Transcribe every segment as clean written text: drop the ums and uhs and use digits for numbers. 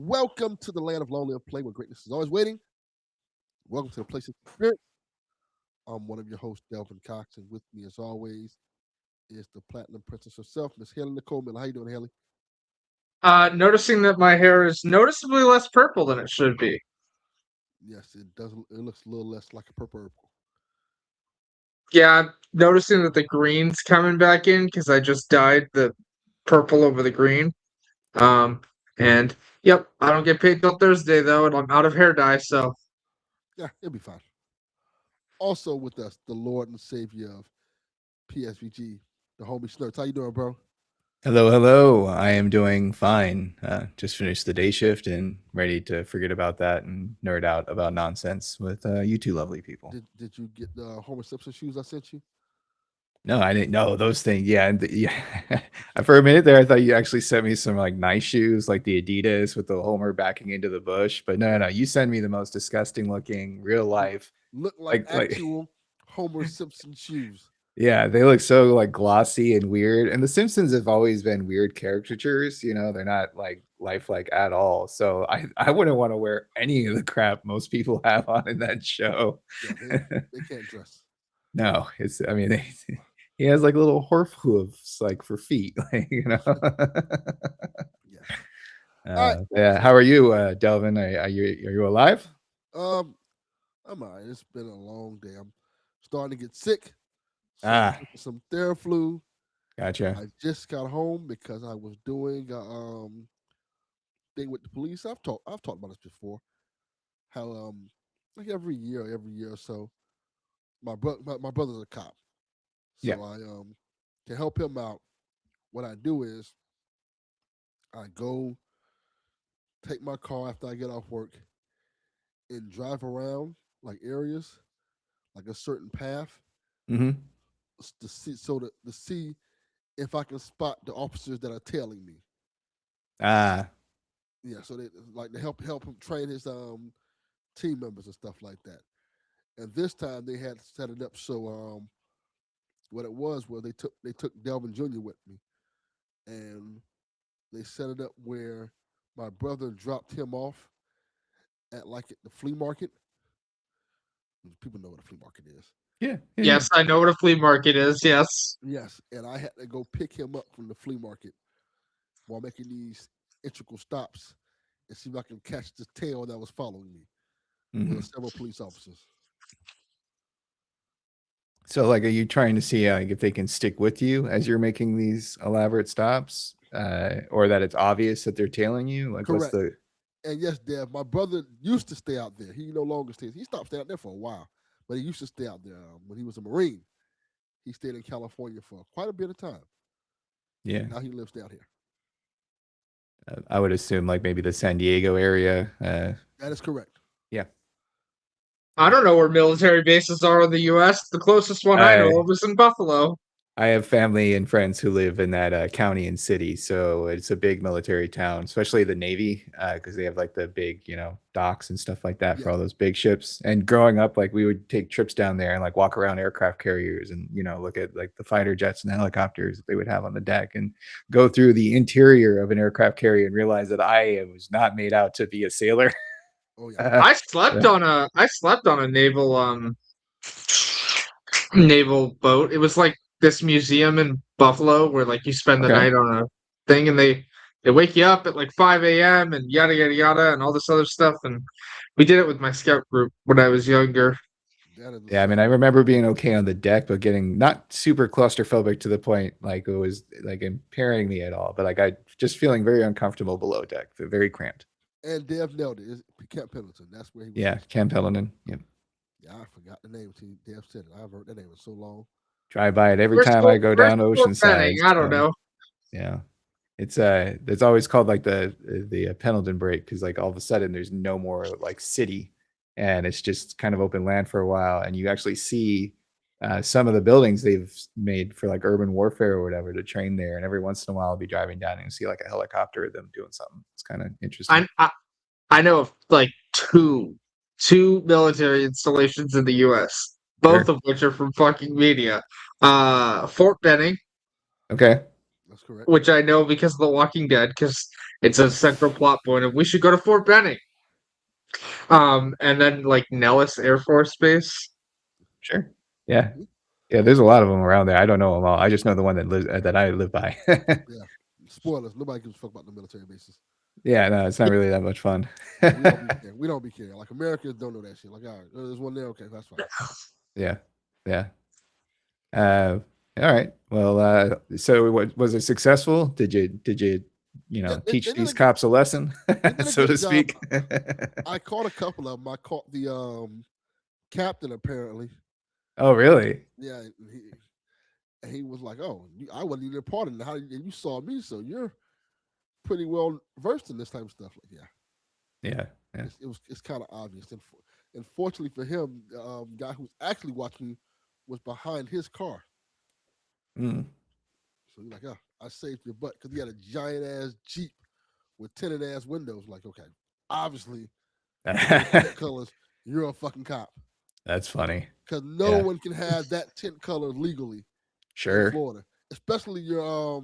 Welcome to the land of lonely and play where greatness is always waiting. Welcome to the place of spirit. I'm one of your hosts, Delvin Cox, and with me, as always, is the Platinum Princess herself, Miss Haley Nicole Miller. How you doing, Haley? Noticing that my hair is noticeably less purple than it should be. Yes, it does. It looks a little less like a purple herbal. Yeah, I'm noticing that the green's coming back in because I just dyed the purple over the green. Um, and yep, I don't get paid till Thursday though, and I'm out of hair dye, so Yeah, it'll be fine. Also with us, the Lord and Savior of PSVG, the homie Snurks. How you doing, bro? Hello, hello. I am doing fine. Just finished the day shift and ready to forget about that and nerd out about nonsense with you two lovely people. Did you get the Homer Simpson shoes I sent you? No, I didn't know those things. Yeah, yeah. For a minute there, I thought you actually sent me some like nice shoes, like the Adidas with the Homer backing into the bush. But no, you sent me the most disgusting looking real life. Look like Like actual Homer Simpson shoes. Yeah, they look so like glossy and weird. And the Simpsons have always been weird caricatures, they're not like lifelike at all. So I wouldn't want to wear any of the crap most people have on in that show. Yeah, they can't dress. No, he has like little horse hooves like for feet, Yeah. Yeah. How are you, Delvin? Are you alive? I'm alright. It's been a long day. I'm starting to get sick. So some Theraflu. Gotcha. I just got home because I was doing a thing with the police. I've talked about this before. How like every year or so, my brother's a cop. So Yeah. I to help him out, what I do is I go take my car after I get off work and drive around like areas, like a certain path, Mm-hmm. to see if I can spot the officers that are tailing me. Yeah, so they like to help him train his team members and stuff like that. And this time they had set it up so what it was they took Delvin Jr. with me, and they set it up where my brother dropped him off at the flea market. People know what a flea market is. Yeah. yes, I know what a flea market is. Yes. Yes, and I had to go pick him up from the flea market while making these integral stops and see if I can catch the tail that was following me. There Mm-hmm. were several police officers. So, like, are you trying to see like if they can stick with you as you're making these elaborate stops, or that it's obvious that they're tailing you? Like, Correct. what's the? And yes, Dev, my brother used to stay out there. He no longer stays. He stopped staying out there for a while, but he used to stay out there when he was a Marine. He stayed in California for quite a bit of time. Yeah. Now he lives down here. I would assume like maybe the San Diego area. That is correct. Yeah. I don't know where military bases are in the U.S. The closest one I know of is in Buffalo. I have family and friends who live in that county and city, so it's a big military town, especially the Navy, because they have like the big, docks and stuff like that for all those big ships. And growing up, like we would take trips down there and like walk around aircraft carriers and look at like the fighter jets and helicopters that they would have on the deck and go through the interior of an aircraft carrier and realize that I was not made out to be a sailor. Oh yeah. I slept on a naval boat. It was like this museum in Buffalo where like you spend the night on a thing, and they wake you up at like 5 a.m. and yada yada yada and all this other stuff. And we did it with my scout group when I was younger. Yeah, I mean, I remember being okay on the deck, but getting not super claustrophobic to the point like it was like impairing me at all. But like I just feeling very uncomfortable below deck, very cramped. And Dev nailed it. It's Camp Pendleton. That's where he was. Yeah, Camp Pendleton. Yeah. Yeah, I forgot the name until Dev said it. I've heard that name for so long. Drive by it every time I go down Oceanside. I don't know. Yeah. It's always called like the Pendleton break because like all of a sudden there's no more like city and it's just kind of open land for a while, and you actually see some of the buildings they've made for like urban warfare or whatever to train there, and every once in a while I'll be driving down and see like a helicopter of them doing something. It's kind of interesting. I know of like two military installations in the U.S., both of which are from fucking media. Fort Benning. Okay. That's correct. which I know because of The Walking Dead, because it's a central plot point of we should go to Fort Benning. And then like Nellis Air Force Base. Sure. Yeah. Mhm. Yeah, there's a lot of them around there. I don't know them all. I just know the one that lives that I live by. Yeah. Spoilers. Nobody gives a fuck about the military bases. Yeah, no, it's not really that much fun. We don't be caring. We don't be caring. Like Americans don't know that shit. Like, all right, there's one there. Okay, that's fine. Yeah. Yeah. All right. Well, so what was it successful? Did you Yeah, they teach did these a cops a lesson, they did a so to good job. speak? I caught a couple of them. I caught the captain apparently. Oh, really? Yeah, and he was like, "Oh, I wasn't even a part of it. How you saw me? So you're pretty well versed in this type of stuff." Like, yeah, Yeah. Yeah. it's kind of obvious. And fortunately for him, the guy who's actually watching me was behind his car. Mm. So he's like, "Oh, I saved your butt," because he had a giant ass Jeep with tinted ass windows. Like, okay, obviously, tint colors. You're a fucking cop. That's funny. Because no Yeah. one can have that tint color legally in Sure. Florida, especially your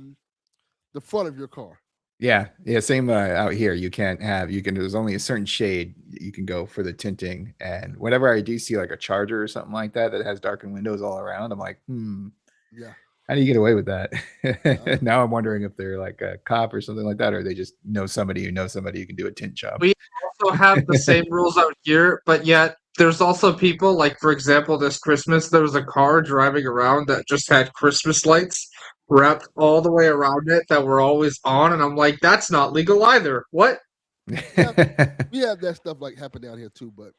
the front of your car. Yeah. Yeah. Same out here. You can't have. You can. There's only a certain shade you can go for the tinting. And whenever I do see like a Charger or something like that that has darkened windows all around, I'm like, Yeah. how do you get away with that? Uh, Now I'm wondering if they're like a cop or something like that, or they just know somebody who knows somebody who can do a tint job. We also have the same rules out here, but yet there's also people like, for example, this Christmas there was a car driving around that just had Christmas lights wrapped all the way around it that were always on, and I'm like, that's not legal either. What? we have that stuff like happen down here too. But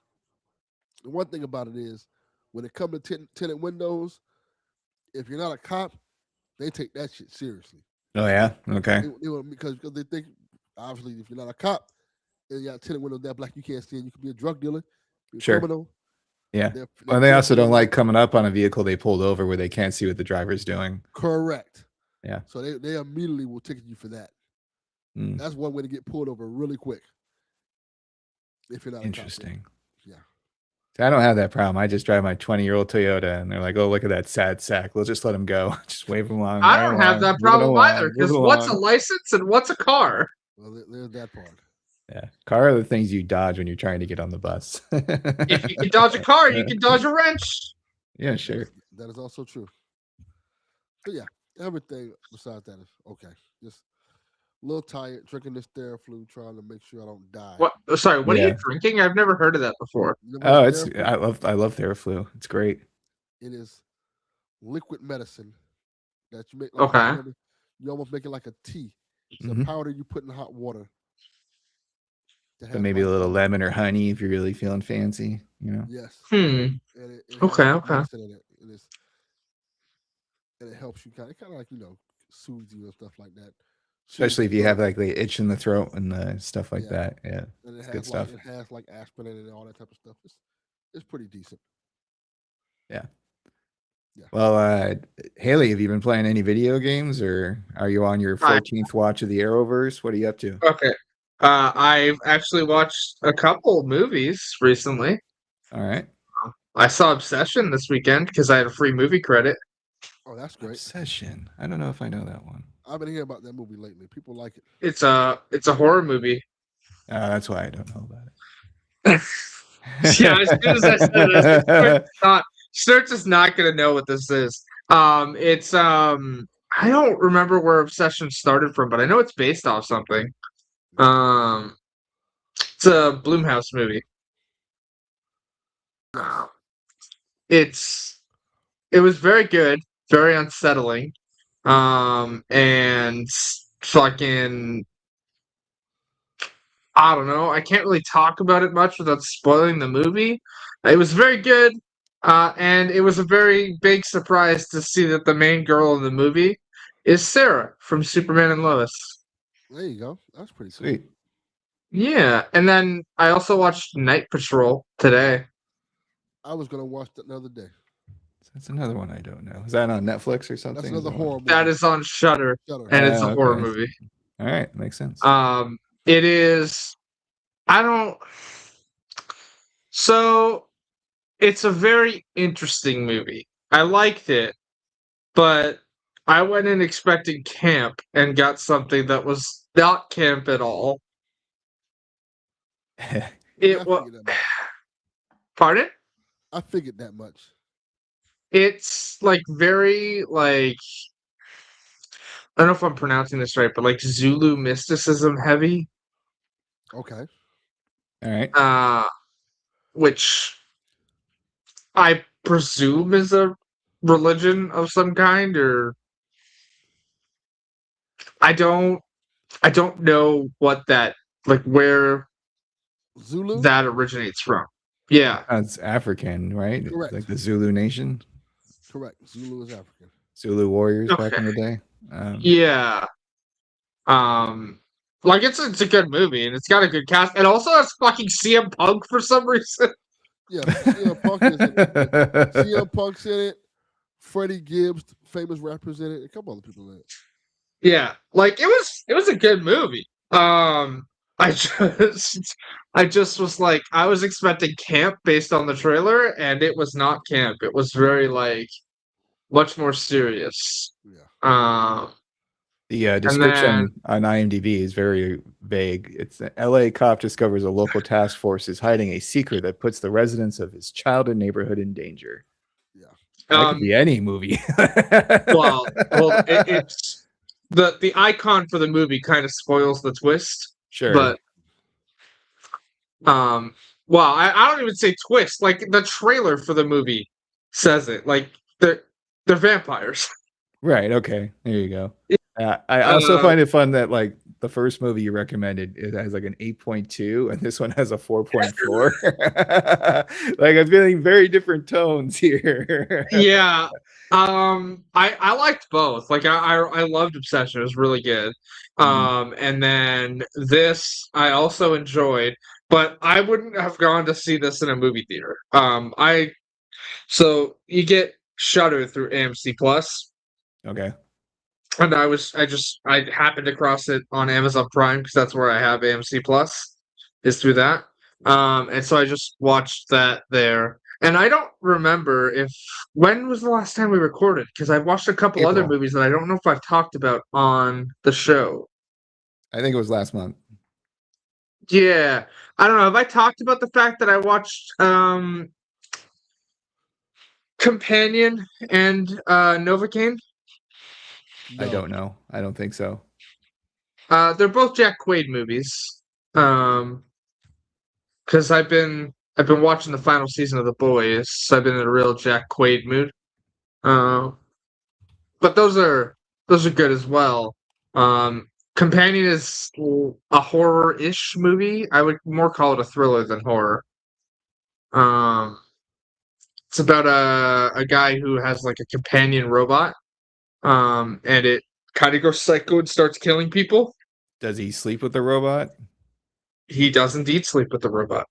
the one thing about it is, when it comes to tinted windows, if you're not a cop, they take that shit seriously. Oh yeah. Okay. Because they think obviously if you're not a cop and you got tinted windows that black, you can't see. And you could be a drug dealer, be a Sure. criminal. Yeah. They're Well, they also careful don't with like that. coming up on a vehicle they pulled over where they can't see what the driver's doing. Correct. Yeah. So they immediately will ticket you for that. Mm. That's one way to get pulled over really quick. If you're not Interesting. Yeah. I don't have that problem. I just drive my 20-year-old Toyota, and they're like, "Oh, look at that sad sack. We'll just let him go. Just wave him along." I don't have that problem either, because what's a along. license and what's a car? Well, there's that part. Yeah, car are the things you dodge when you're trying to get on the bus. If you can dodge a car, you can dodge a wrench. Yeah, sure. That is also true. But yeah, everything besides that is okay. Just a little tired, drinking this Theraflu, trying to make sure I don't die. What? Sorry, what are Yeah. you drinking? I've never heard of that before. You never Oh, heard it's of Theraflu? I love Theraflu. It's great. It is liquid medicine that you make. Okay. You almost make it like a tea. It's Mhm. a powder you put in hot water. So maybe a little lemon or honey if you're really feeling fancy. Yes. Hmm. And it Okay, has okay. medicine in it. And it helps you kind of like soothes you and stuff like that. Especially if you have like the itch in the throat and stuff like Yeah. that. Yeah, And it's it good has stuff. it has like aspirin in it and all that type of stuff. It's pretty decent. Yeah. Yeah. Well, Haley, have you been playing any video games, or are you on your 14th watch of the Arrowverse? What are you up to? Okay. I've actually watched a couple movies recently. All right. I saw Obsession this weekend because I had a free movie credit. Oh, that's great. Obsession. I don't know if I know that one. I've been hearing about that movie lately. People like it. It's a horror movie. That's why I don't know about it. Yeah, as soon as I said this, Sturts is not gonna know what this is. It's I don't remember where Obsession started from, but I know it's based off something. It's a Blumhouse movie. It was very good, very unsettling, and fucking I don't know. I can't really talk about it much without spoiling the movie. It was very good, and it was a very big surprise to see that the main girl in the movie is Sarah from Superman and Lois. There you go. That's pretty cool. Sweet. Yeah, and then I also watched Night Patrol today. I was gonna watch that the other day. That's another one I don't know. Is that on Netflix or something? That's another Is that horror one? movie. That is on Shudder, Shudder. and it's a horror Okay. movie. All right, makes sense. It is. I don't. So, it's a very interesting movie. I liked it, but I went in expecting camp and got something that was not camp at all. Yeah, It I was. figured that much. Pardon? I figured that much. It's like very like I don't know if I'm pronouncing this right, but like Zulu mysticism heavy. Okay. All right. Which I presume is a religion of some kind, or I don't know what that like where Zulu? that originates from. Yeah. That's African, right? Correct. Like the Zulu Nation, Correct. Zulu is African. Zulu warriors back Okay. in the day. Yeah. Like it's a good movie and it's got a good cast. And also has fucking CM Punk for some reason. Yeah, CM Punk is in it. CM Punk's in it. Freddie Gibbs, famous rappers in it. A couple other people in it. Yeah. Like it was a good movie. I just was like I was expecting camp based on the trailer and it was not camp. It was very like much more serious. Yeah. The And then description on IMDb is very vague. It's an LA cop discovers a local task force is hiding a secret that puts the residents of his childhood neighborhood in danger. Yeah. That could be any movie. well, it's the icon for the movie kind of spoils the twist. Sure. But well, I don't even say twist. Like the trailer for the movie says it. Like they're vampires. Right. Okay. There you go. I also find it fun that like the first movie you recommended it has like an 8.2 and this one has a 4.4. Like I'm feeling very different tones here. Yeah. I liked both. Like I loved Obsession. It was really good. And then this I also enjoyed, but I wouldn't have gone to see this in a movie theater. So you get Shudder through AMC Plus. Okay. And I happened across it on Amazon Prime because that's where I have AMC Plus is through that. And so I just watched that there. And I don't remember when was the last time we recorded because I've watched a couple other April. movies that I don't know if I've talked about on the show. I think it was last month. Yeah. I don't know. Have I talked about the fact that I watched Companion and Novocaine? No. I don't know. I don't think so. They're both Jack Quaid movies. Because I've been watching the final season of The Boys, so I've been in a real Jack Quaid mood. But those are good as well. Companion is a horror-ish movie. I would more call it a thriller than horror. It's about a guy who has like a companion robot, and it kind of goes psycho and starts killing people. Does he sleep with the robot? He does indeed sleep with the robot.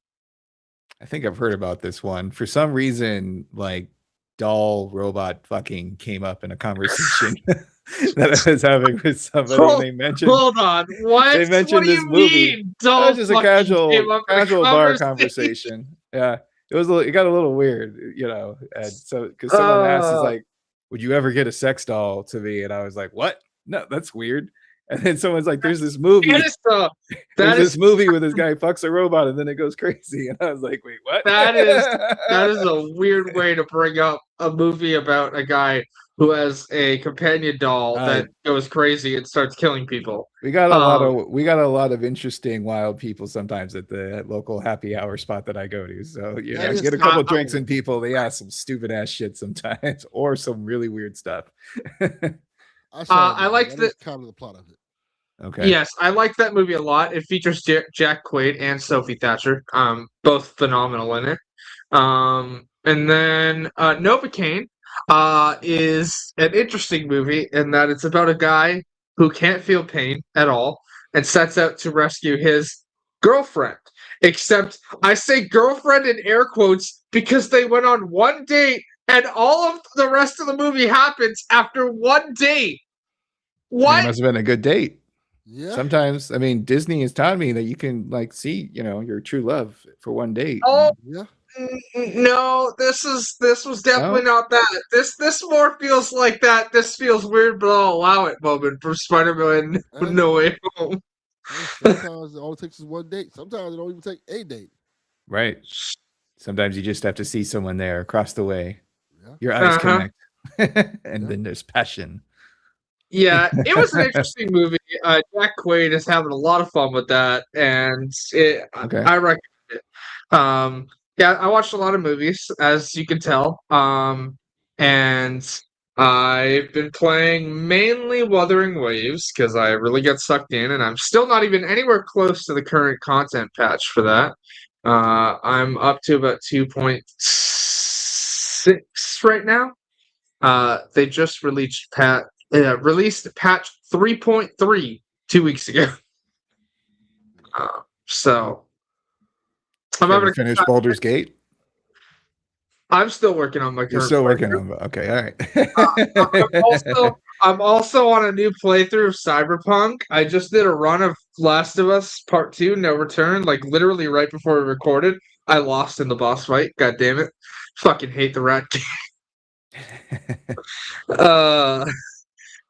I think I've heard about this one. For some reason, like doll robot fucking came up in a conversation that I was having with somebody. And they mentioned. Hold on, what? They mentioned what do this you movie. Mean? That was just a casual bar conversation. Yeah, it got a little weird, you know. And so because someone asked, is like, "Would you ever get a sex doll to me?" And I was like, "What? No, that's weird." And then someone's like, "There's this movie. There's this movie where this guy fucks a robot and then it goes crazy." And I was like, "Wait, what?" That is a weird way to bring up a movie about a guy who has a companion doll that goes crazy and starts killing people. We got a lot of interesting wild people sometimes at the local happy hour spot that I go to. So you know, get a couple drinks and people, they ask some stupid ass shit sometimes or some really weird stuff. I like that. Kind of the plot of it. Okay. Yes, I like that movie a lot. It features Jack Quaid and Sophie Thatcher, both phenomenal in it. And then Novocaine is an interesting movie in that it's about a guy who can't feel pain at all and sets out to rescue his girlfriend. Except I say girlfriend in air quotes because they went on one date and all of the rest of the movie happens after one date. What? It must have been a good date. Yeah. Sometimes, I mean, Disney has taught me that you can like see, you know, your true love for one date. Oh, yeah. No, this was definitely not that. This more feels like that. This feels weird, but I'll allow it moment from Spider-Man Hey, No Way Home. hey, sometimes all it takes is one date. Sometimes it don't even take a date. Right. Sometimes you just have to see someone there across the way. Yeah. Your eyes Uh-huh. connect, and Yeah. then there's passion. Yeah, it was an interesting movie. Jack Quaid is having a lot of fun with that, and Okay. I recommend it. Yeah, I watched a lot of movies, as you can tell. And I've been playing mainly Wuthering Waves because I really got sucked in, and I'm still not even anywhere close to the current content patch for that. I'm up to about 2.6 right now. They just released patch 3.3 2 weeks ago. So I'm You having haven't a good finished time. Baldur's Gate? I'm still working on my You're current still working playthrough. on okay, all I'm also on a new playthrough of Cyberpunk. I just did a run of Last of Us Part 2, No Return, like literally right before we recorded. I lost in the boss fight. God damn it. Fucking hate the rat game. Uh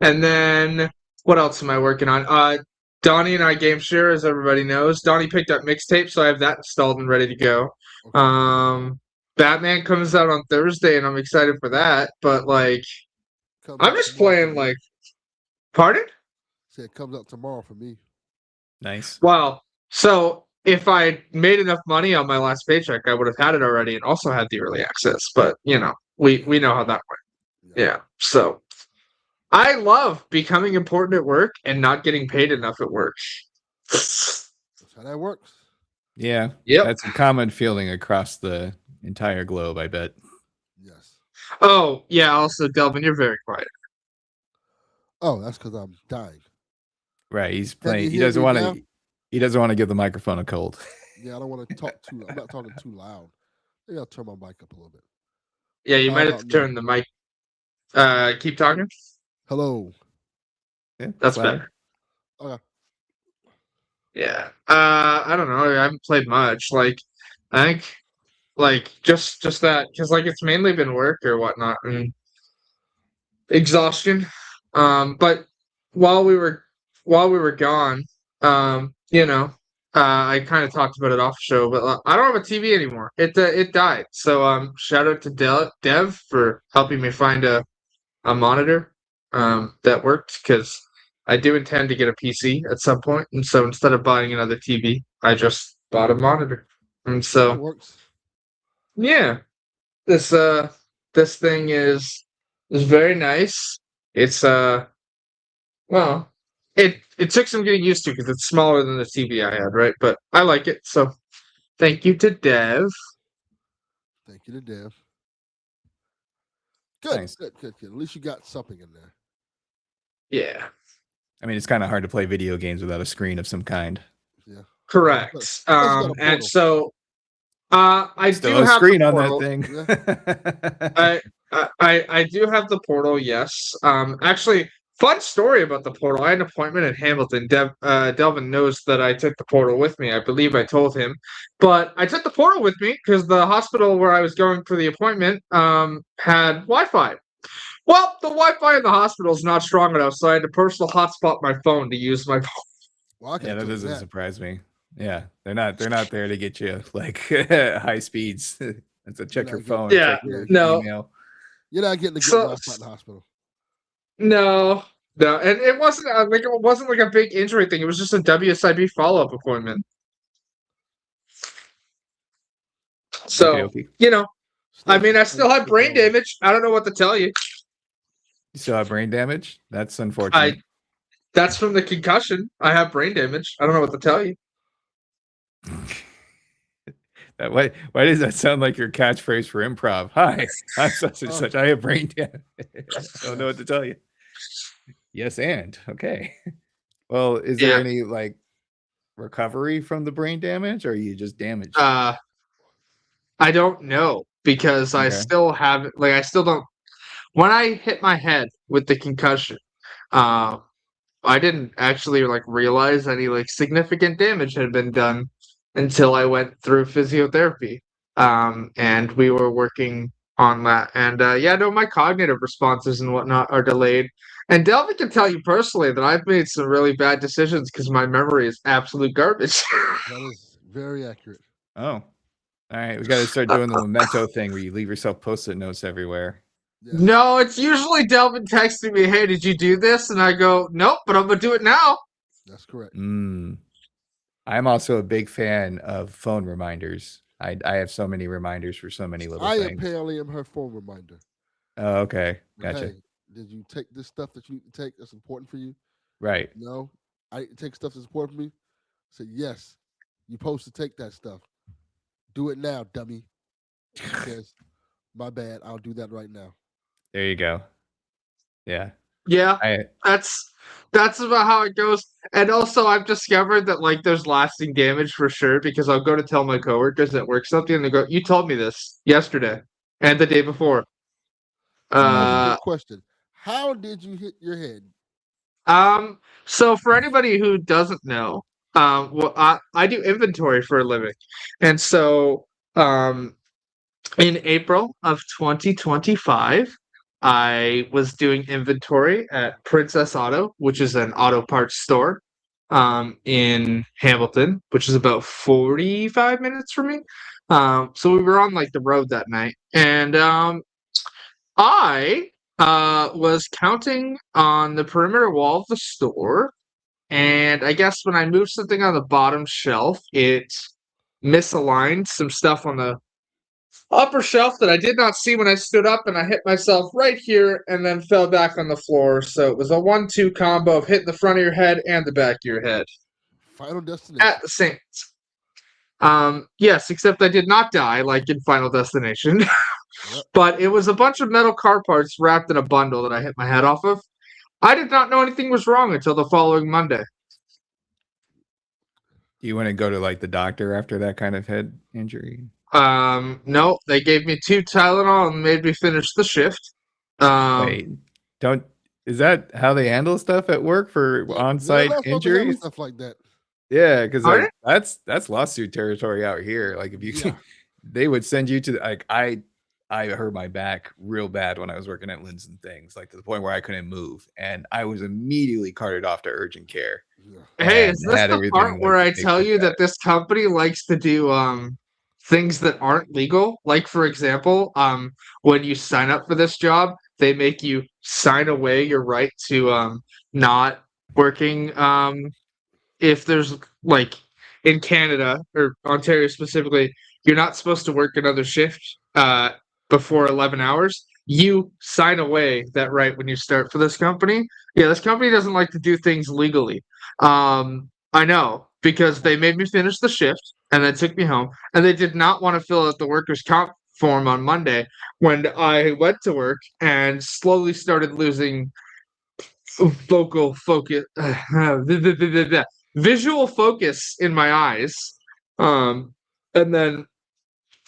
And then what else am I working on? Donnie and I game share, as everybody knows. Donnie picked up mixtape, so I have that installed and ready to go. Okay. Batman comes out on Thursday, and I'm excited for that. But like, Comes I'm out just tomorrow for playing me. like, pardon? Say it comes out tomorrow for me. Nice. Wow. So if I made enough money on my last paycheck, I would have had it already, and also had the early access. But we know how that went. Yeah. Yeah. So I love becoming important at work and not getting paid enough at work. That's how that works. Yeah, Yep. that's a common feeling across the entire globe, I bet. Yes. Oh, yeah, also, Delvin, you're very quiet. Oh, that's because I'm dying. Right, he's Can you playing. He hear doesn't me want now? to. He doesn't want to give the microphone a cold. Yeah, I don't want to talk too. I'm not talking too loud. Maybe I'll turn my mic up a little bit. Yeah, you How might have about to now? turn the mic. Keep talking. Hello. Yeah, That's louder. better. Okay. Yeah. I don't know. I haven't played much. Like, I think, like, just that, because, like, it's mainly been work or whatnot and exhaustion. But while we were gone, I kind of talked about it off show, but I don't have a TV anymore. It died. So shout out to Dev for helping me find a monitor that worked because I do intend to get a PC at some point, and so instead of buying another TV, I just bought a monitor. And That so works. yeah, this thing is very nice. It's well, it took some getting used to because it's smaller than the TV I had, right? But I like it, so thank you to Dev. Thank you to Dev. Good, Nice. good, good, good. At least you got something in there. Yeah, I mean, it's kind of hard to play video games without a screen of some kind. Yeah. correct. Plus you got a And portal. so I do Still a have the screen on that portal. thing. Yeah. I do have the portal, yes. Actually, fun story about the portal. I had an appointment in Hamilton. Delvin knows that I took the portal with me. I believe I told him, but I took the portal with me because the hospital where I was going for the appointment had Wi-Fi. Well, the Wi-Fi in the hospital is not strong enough, so I had to personal hotspot my phone to use my phone. Well, I could Yeah, have that told you doesn't that. surprise me. Yeah, they're not there to get you like high speeds. And so check You're your not getting, phone, Yeah, check your no. email. you're not getting the good So Wi-Fi in the hospital. no, no, and it wasn't like a big injury thing. It was just a WSIB follow-up appointment. Okay, So, okay. I Still mean, I suspend still have brain disbelief. damage. I don't know what to tell you. You still have brain damage? That's I unfortunate. That's from the concussion. I have brain damage. I don't know what to tell you. That why does that sound like your catchphrase for improv? Hi, I'm such and Oh, such. I have brain damage. I don't know what to yes. tell you. Yes, and okay. Well, is there Yeah. any like recovery from the brain damage, or are you just damaged? I don't know because I Okay. still have like I still don't. When I hit my head with the concussion, uh, I didn't actually like realize any like significant damage had been done until I went through physiotherapy. and we were working on that. And yeah, no, my cognitive responses and whatnot are delayed. And Delvin can tell you personally that I've made some really bad decisions because my memory is absolute garbage. That is very accurate. Oh, all right. We got to start doing the memento thing where you leave yourself post-it notes everywhere. Yes. No, it's usually Delvin texting me, "Hey, did you do this?" And I go, "Nope, but I'm gonna do it now." That's correct. I'm also a big fan of phone reminders. I have so many reminders for so many little I things. apparently am her phone reminder. Oh, okay. Like, Gotcha. hey, did you take this stuff that you need to take that's important for you? Right. No, I didn't take stuff that's important for me. I said, yes, you're supposed to take that stuff. Do it now, dummy. She says, my bad. I'll do that right now. There you go. Yeah. Yeah, that's about how it goes. And also, I've discovered that like there's lasting damage for sure because I'll go to tell my coworkers at work something, and they go, "You told me this yesterday and the day before." That's a good question. How did you hit your head? So for anybody who doesn't know, well, I do inventory for a living, and so in April of 2025, I was doing inventory at Princess Auto, which is an auto parts store in Hamilton, which is about 45 minutes from me. So we were on like the road that night, and I was counting on the perimeter wall of the store, and I guess when I moved something on the bottom shelf, it misaligned some stuff on the upper shelf that I did not see when I stood up, and I hit myself right here and then fell back on the floor. So it was a 1-2 combo of hitting the front of your head and the back of your head Final Destination. at the same time. Yes, except I did not die like in Final Destination. Yep. But it was a bunch of metal car parts wrapped in a bundle that I hit my head off of. I did not know anything was wrong until the following Monday. Do you want to go to like the doctor after that kind of head injury? No, they gave me 2 Tylenol and made me finish the shift. Wait, is that how they handle stuff at work for They're on-site not supposed to handle injuries? stuff like that. Yeah, because Are like that's lawsuit territory out here. Like if you Yeah. they would send you to like I hurt my back real bad when I was working at Linds and Things, like to the point where I couldn't move, and I was immediately carted off to urgent care. Yeah. Hey, and is this had the everything, part like, where I taped tell you shut. that this company likes to do things that aren't legal? Like for example, when you sign up for this job, they make you sign away your right to not working if there's like in Canada or Ontario specifically, you're not supposed to work another shift before 11 hours. You sign away that right when you start for this company. Yeah, this company doesn't like to do things legally. I know because they made me finish the shift and then took me home, and they did not want to fill out the workers' comp form on Monday when I went to work and slowly started losing vocal focus, visual focus in my eyes. And then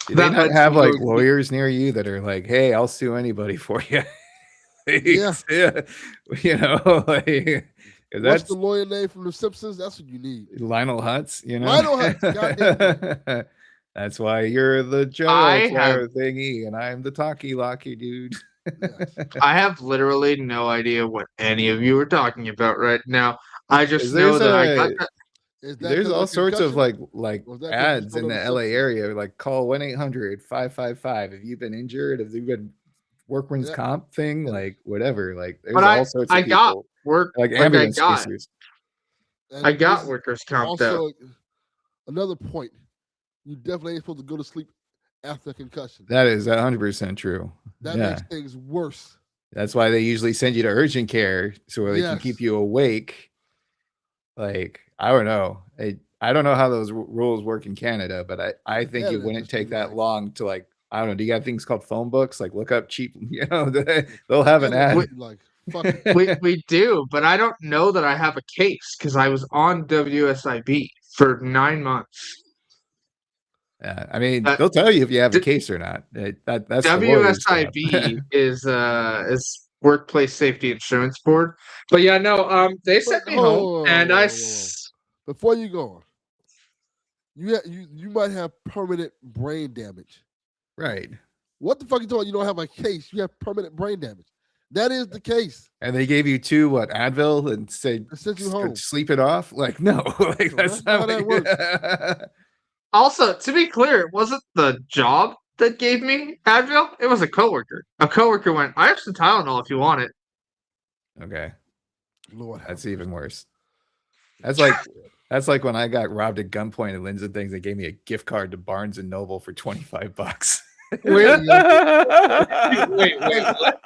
Do they that not led to have me like going to lawyers near you that are like, "Hey, I'll sue anybody for you"? Yeah. Yeah, you know, like What's that's the lawyer name from The Simpsons? That's what you need. Lionel Hutz, you know. Lionel Hutz, goddamn That's why you're the I Joe have thingy, and I'm the talkie locky dude. Yes. I have literally no idea what any of you are talking about right now. I just know There's that I got Is that there's because of all the sorts of concussion? like Or is that because you ads told in her the The LA Simpsons? area, like call 1-800-555 if you've been injured, if you've been workman's Yeah. comp thing, And, like whatever. Like but there's all sorts I of got people, work like like ambulance chasers. and I this got is workers comp though. also another point. You definitely ain't supposed to go to sleep after a concussion. That is 100% true. That Yeah. makes things worse. That's why they usually send you to urgent care so they can keep Yes. you awake. Like, I don't know. I don't know how those rules work in Canada, but I think it Canada wouldn't just be take that like, long to like, I don't know. Do you have things called phone books? Like look up cheap, they'll have an Canada ad. just be like, fuck it. We do, but I don't know that I have a case because I was on WSIB for 9 months. Yeah, I mean, That- they'll tell you if you have a D- case or not. That's the lawyer's job. WSIB is Workplace Safety Insurance Board. But yeah, no, they sent But me home, hold and on, I. hold on. Before you go on, you might have permanent brain damage. Right. What the fuck you talking? You don't have a case. You have permanent brain damage. That is the case. And they gave you 2 Advil and said It sent you home. sleep it off. Like no, like So that's that's not not how that works. Also, to be clear, it wasn't the job that gave me Advil. It was a coworker. A coworker went, "I have some Tylenol if you want it." Okay, Lord, have that's mercy. even worse. That's like when I got robbed at gunpoint at Linds and Things. They gave me a gift card to Barnes and Noble for $25. Wait, Wait, what?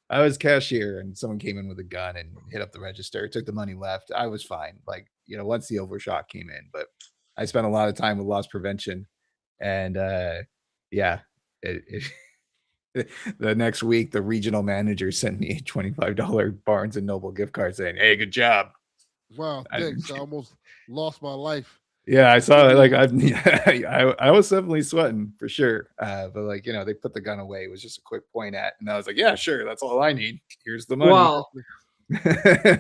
I was cashier and someone came in with a gun and hit up the register, took the money, left. I was fine. Like, once the overshot came in, but I spent a lot of time with loss prevention and yeah, the next week, the regional manager sent me a $25 Barnes and Noble gift card saying, "Hey, good job." Wow, thanks. I almost lost my life. Yeah, I saw it. Like I was definitely sweating for sure. But like, they put the gun away. It was just a quick point at, and I was like, yeah, sure, that's all I need. Here's the money. Well,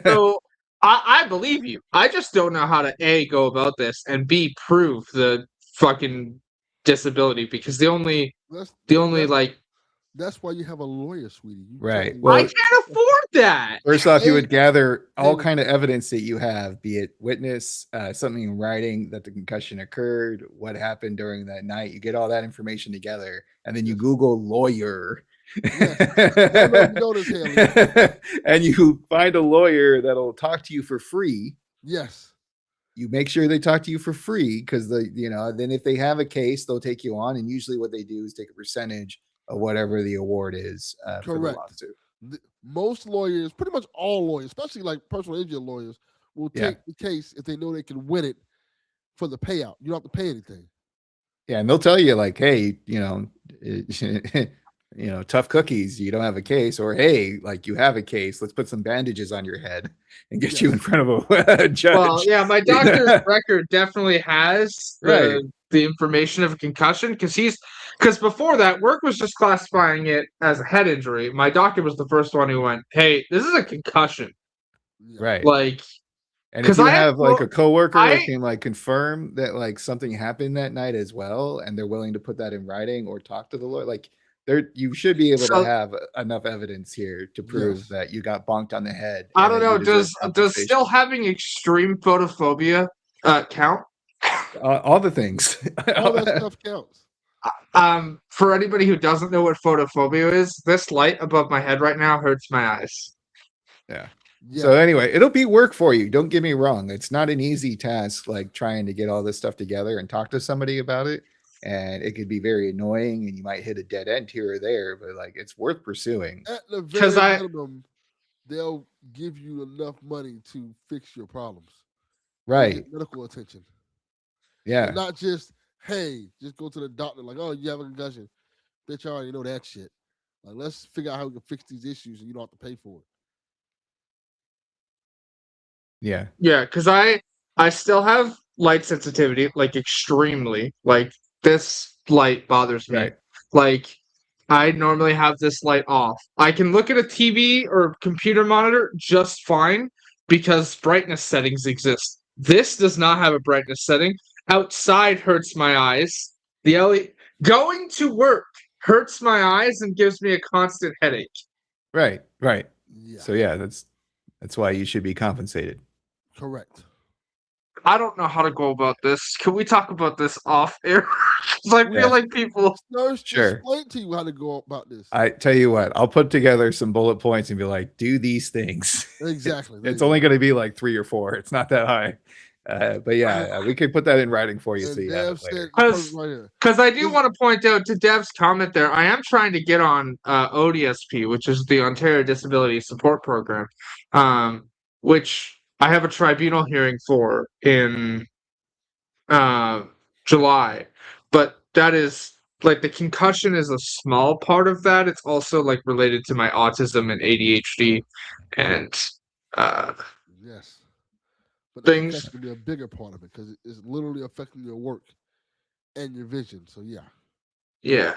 so I believe you. I just don't know how to A, go about this, and B, prove the fucking disability, because the only like That's why you have a lawyer, sweetie. Right. I Well, can't afford that. first off, you Hey, would gather all hey. kind of evidence that you have, be it witness, something in writing that the concussion occurred, what happened during that night. You get all that information together, and then you Google lawyer. Yes. I know you know this, Haley. And you find a lawyer that'll talk to you for free. Yes. You make sure they talk to you for free because then if they have a case, they'll take you on. And usually what they do is take a percentage of whatever the award is for the Correct. lawsuit. Most lawyers, pretty much all lawyers, especially like personal injury lawyers, will take the case if they know they can win it for the payout. You don't have to pay anything. Yeah, and they'll tell you like, hey, tough cookies, you don't have a case, or hey, like you have a case, let's put some bandages on your head and get you in front of a judge. Well, yeah, my doctor's record definitely has the information of a concussion, because before that, work was just classifying it as a head injury. My doctor was the first one who went, "Hey, this is a concussion." Right. Like, and if you have like a coworker that can like confirm that like something happened that night as well, and they're willing to put that in writing or talk to the lawyer, like you should be able to have enough evidence here to prove that you got bonked on the head. I don't know. Does still having extreme photophobia count? All the things. All that stuff counts. For anybody who doesn't know what photophobia is, this light above my head right now hurts my eyes. Yeah. So anyway, it'll be work for you. Don't get me wrong. It's not an easy task, like trying to get all this stuff together and talk to somebody about it. And it could be very annoying and you might hit a dead end here or there, but like it's worth pursuing. At the very minimum, they'll give you enough money to fix your problems. Right. Get medical attention. Yeah. And not just, hey, just go to the doctor like, oh, you have a concussion. Bitch, I already know that shit. Like, let's figure out how we can fix these issues and you don't have to pay for it. Yeah. Yeah, because I still have light sensitivity, like extremely. Like this light bothers me. Right. Like I normally have this light off. I can look at a TV or computer monitor just fine because brightness settings exist. This does not have a brightness setting. Outside hurts my eyes. The LED going to work hurts my eyes and gives me a constant headache. Right. Yeah. So yeah, that's why you should be compensated. Correct. I don't know how to go about this. Can we talk about this off air? I feel like people. Sure. Explain to you how to go about this. I tell you what, I'll put together some bullet points and be like, do these things. Exactly. It's only going to be like 3 or 4. It's not that high. But yeah, we could put that in writing for you so you have it later. Because I do want to point out to Dev's comment there, I am trying to get on ODSP, which is the Ontario Disability Support Program, which I have a tribunal hearing for in July. But that is like the concussion is a small part of that. It's also like related to my autism and ADHD and yes. But things. that's going to be a bigger part of it because it's literally affecting your work and your vision. So yeah. Yeah.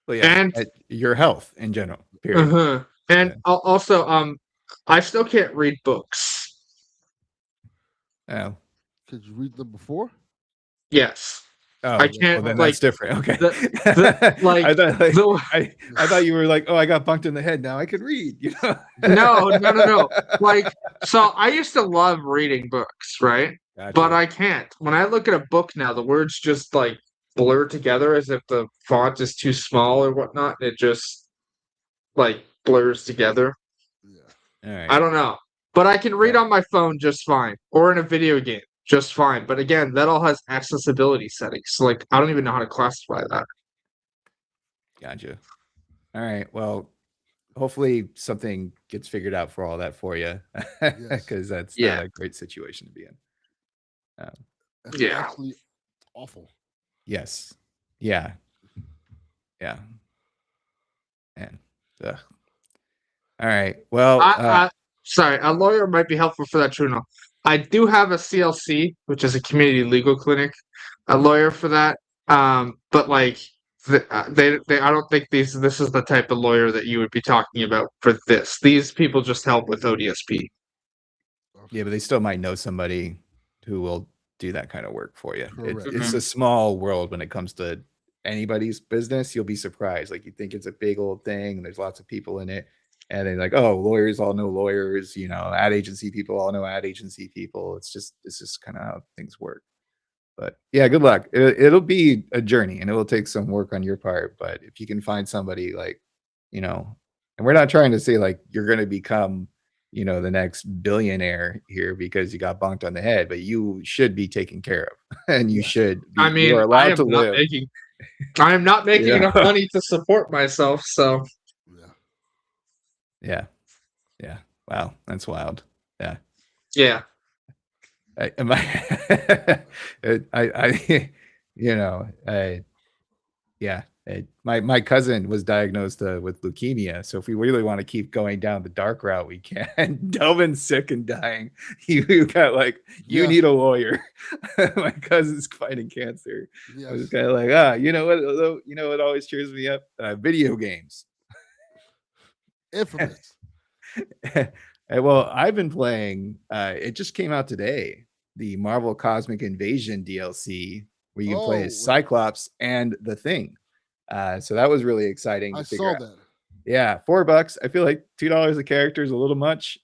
Well, yeah, and your health in general. Period. Uh-huh. And also, I still can't read books. Oh. Could you read them before? Yes. Oh, I can't well then like that's different. Okay. like I thought like, the I thought you were like, oh, I got bunked in the head. Now I can read. You know? no. Like, so I used to love reading books, right? But Gotcha. I can't. When I look at a book now, the words just like blur together as if the font is too small or whatnot. It just like blurs together. Yeah. All I right. don't know. But I can read Well, on my phone just fine or in a video game just fine. But again, that all has accessibility settings. So like I don't even know how to classify that. gotcha. All right. Well, hopefully something gets figured out for all that for you, Yes. because that's not Yeah. a great situation to be in. That's Yeah. actually awful. Yes. Yeah. Yeah. Man. Ugh. All right. Well, Sorry, a lawyer might be helpful for that, Truno. I do have a CLC, which is a community legal clinic, a lawyer for that. But like I don't think this is the type of lawyer that you would be talking about for this. These people just help with ODSP. yeah, but they still might know somebody who will do that kind of work for you. Correct. It's a small world when it comes to anybody's business. You'll be surprised. Like you think it's a big old thing, and there's lots of people in it, and they're like, "Oh, lawyers all know lawyers." You know, ad agency people all know ad agency people. It's just kind of how things work. But yeah, good luck. It'll be a journey, and it will take some work on your part. But if you can find somebody like, and we're not trying to say like you're going to become, the next billionaire here because you got bonked on the head, but you should be taken care of, and you Yes. should I be. You mean, are allowed to live. I am not making You enough know? money to support myself, so Yeah. Yeah. Wow, that's wild. Yeah. yeah. Am I? I yeah. My cousin was diagnosed with leukemia. So if we really want to keep going down the dark route, we can. Delvin's sick and dying. You got like you Yes. need a lawyer. My cousin's fighting cancer. I was Yes. kind of like, you know what? Although, what always cheers me up? Video games. Infamous. Well, I've been playing. It just came out today. The Marvel Cosmic Invasion DLC, where you can play as Cyclops and the Thing. So that was really exciting I to figure saw out. that. Yeah, $4. I feel like $2 a character is a little much,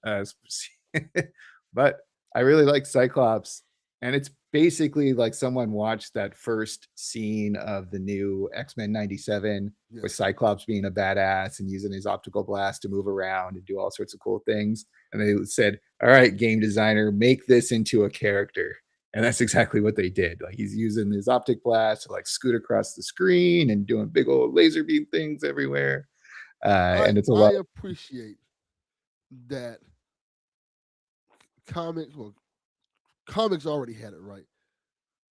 but I really like Cyclops, and it's basically like someone watched that first scene of the new X-Men '97 with Yes. Cyclops being a badass and using his optical blast to move around and do all sorts of cool things, and they said, "All right, game designer, make this into a character." And that's exactly what they did. Like he's using his optic blast to like scoot across the screen and doing big old laser beam things everywhere. And it's a I lot. appreciate that comics already had it right.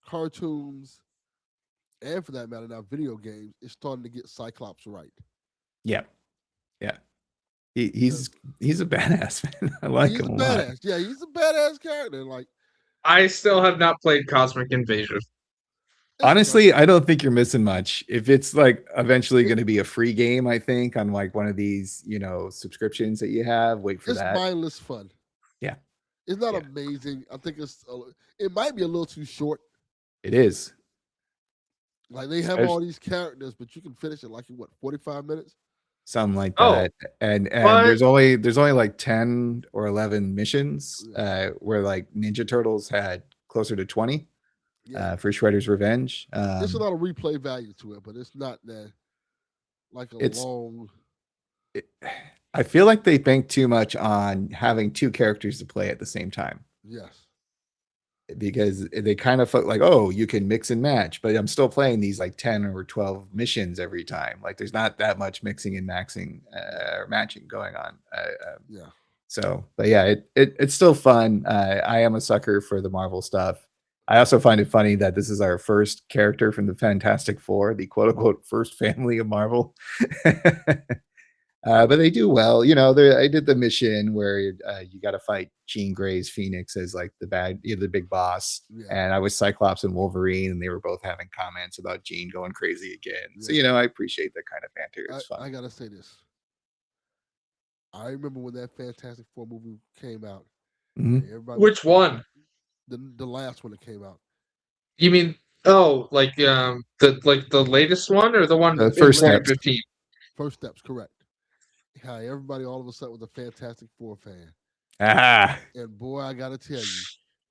Cartoons, and for that matter, now video games is starting to get Cyclops right. Yeah, yeah. He's a badass, man. I like He's him a a lot. badass. Yeah, he's a badass character. Like I still have not played Cosmic Invasion. Honestly, I don't think you're missing much. If it's like eventually going to be a free game, I think on like one of these, subscriptions that you have, wait for it's that. mindless fun. Yeah, It's not Yeah. amazing. I think it might be a little too short. it is. Like they have all these characters, but you can finish it like in what 45 minutes. Something like Oh, that. And what? there's only like 10 or 11 missions, Yeah. where like Ninja Turtles had closer to 20, Yeah, for Shredder's Revenge. there's a lot of replay value to it, but it's not that like a It's long. I feel like they bank too much on having two characters to play at the same time, Yes. because they kind of felt like, oh, you can mix and match, but I'm still playing these like 10 or 12 missions every time. Like there's not that much mixing and maxing or matching going on. Yeah. So, but yeah, it's still fun. I am a sucker for the Marvel stuff. I also find it funny that this is our first character from the Fantastic Four, the quote unquote first family of Marvel. But they do well. I did the mission where you got to fight Jean Grey's Phoenix as like the big boss, Yeah. and I was Cyclops and Wolverine, and they were both having comments about Jean going crazy again. Yeah. So I appreciate that kind of banter. It's fun. I gotta say this. I remember when that Fantastic Four movie came out. Mhm. Everybody Which one? the last one that came out. You mean Oh, the latest one or the one The in first steps. 2015? First Steps, correct. How everybody all of a sudden was a Fantastic Four fan. Ah, And boy, I gotta tell you,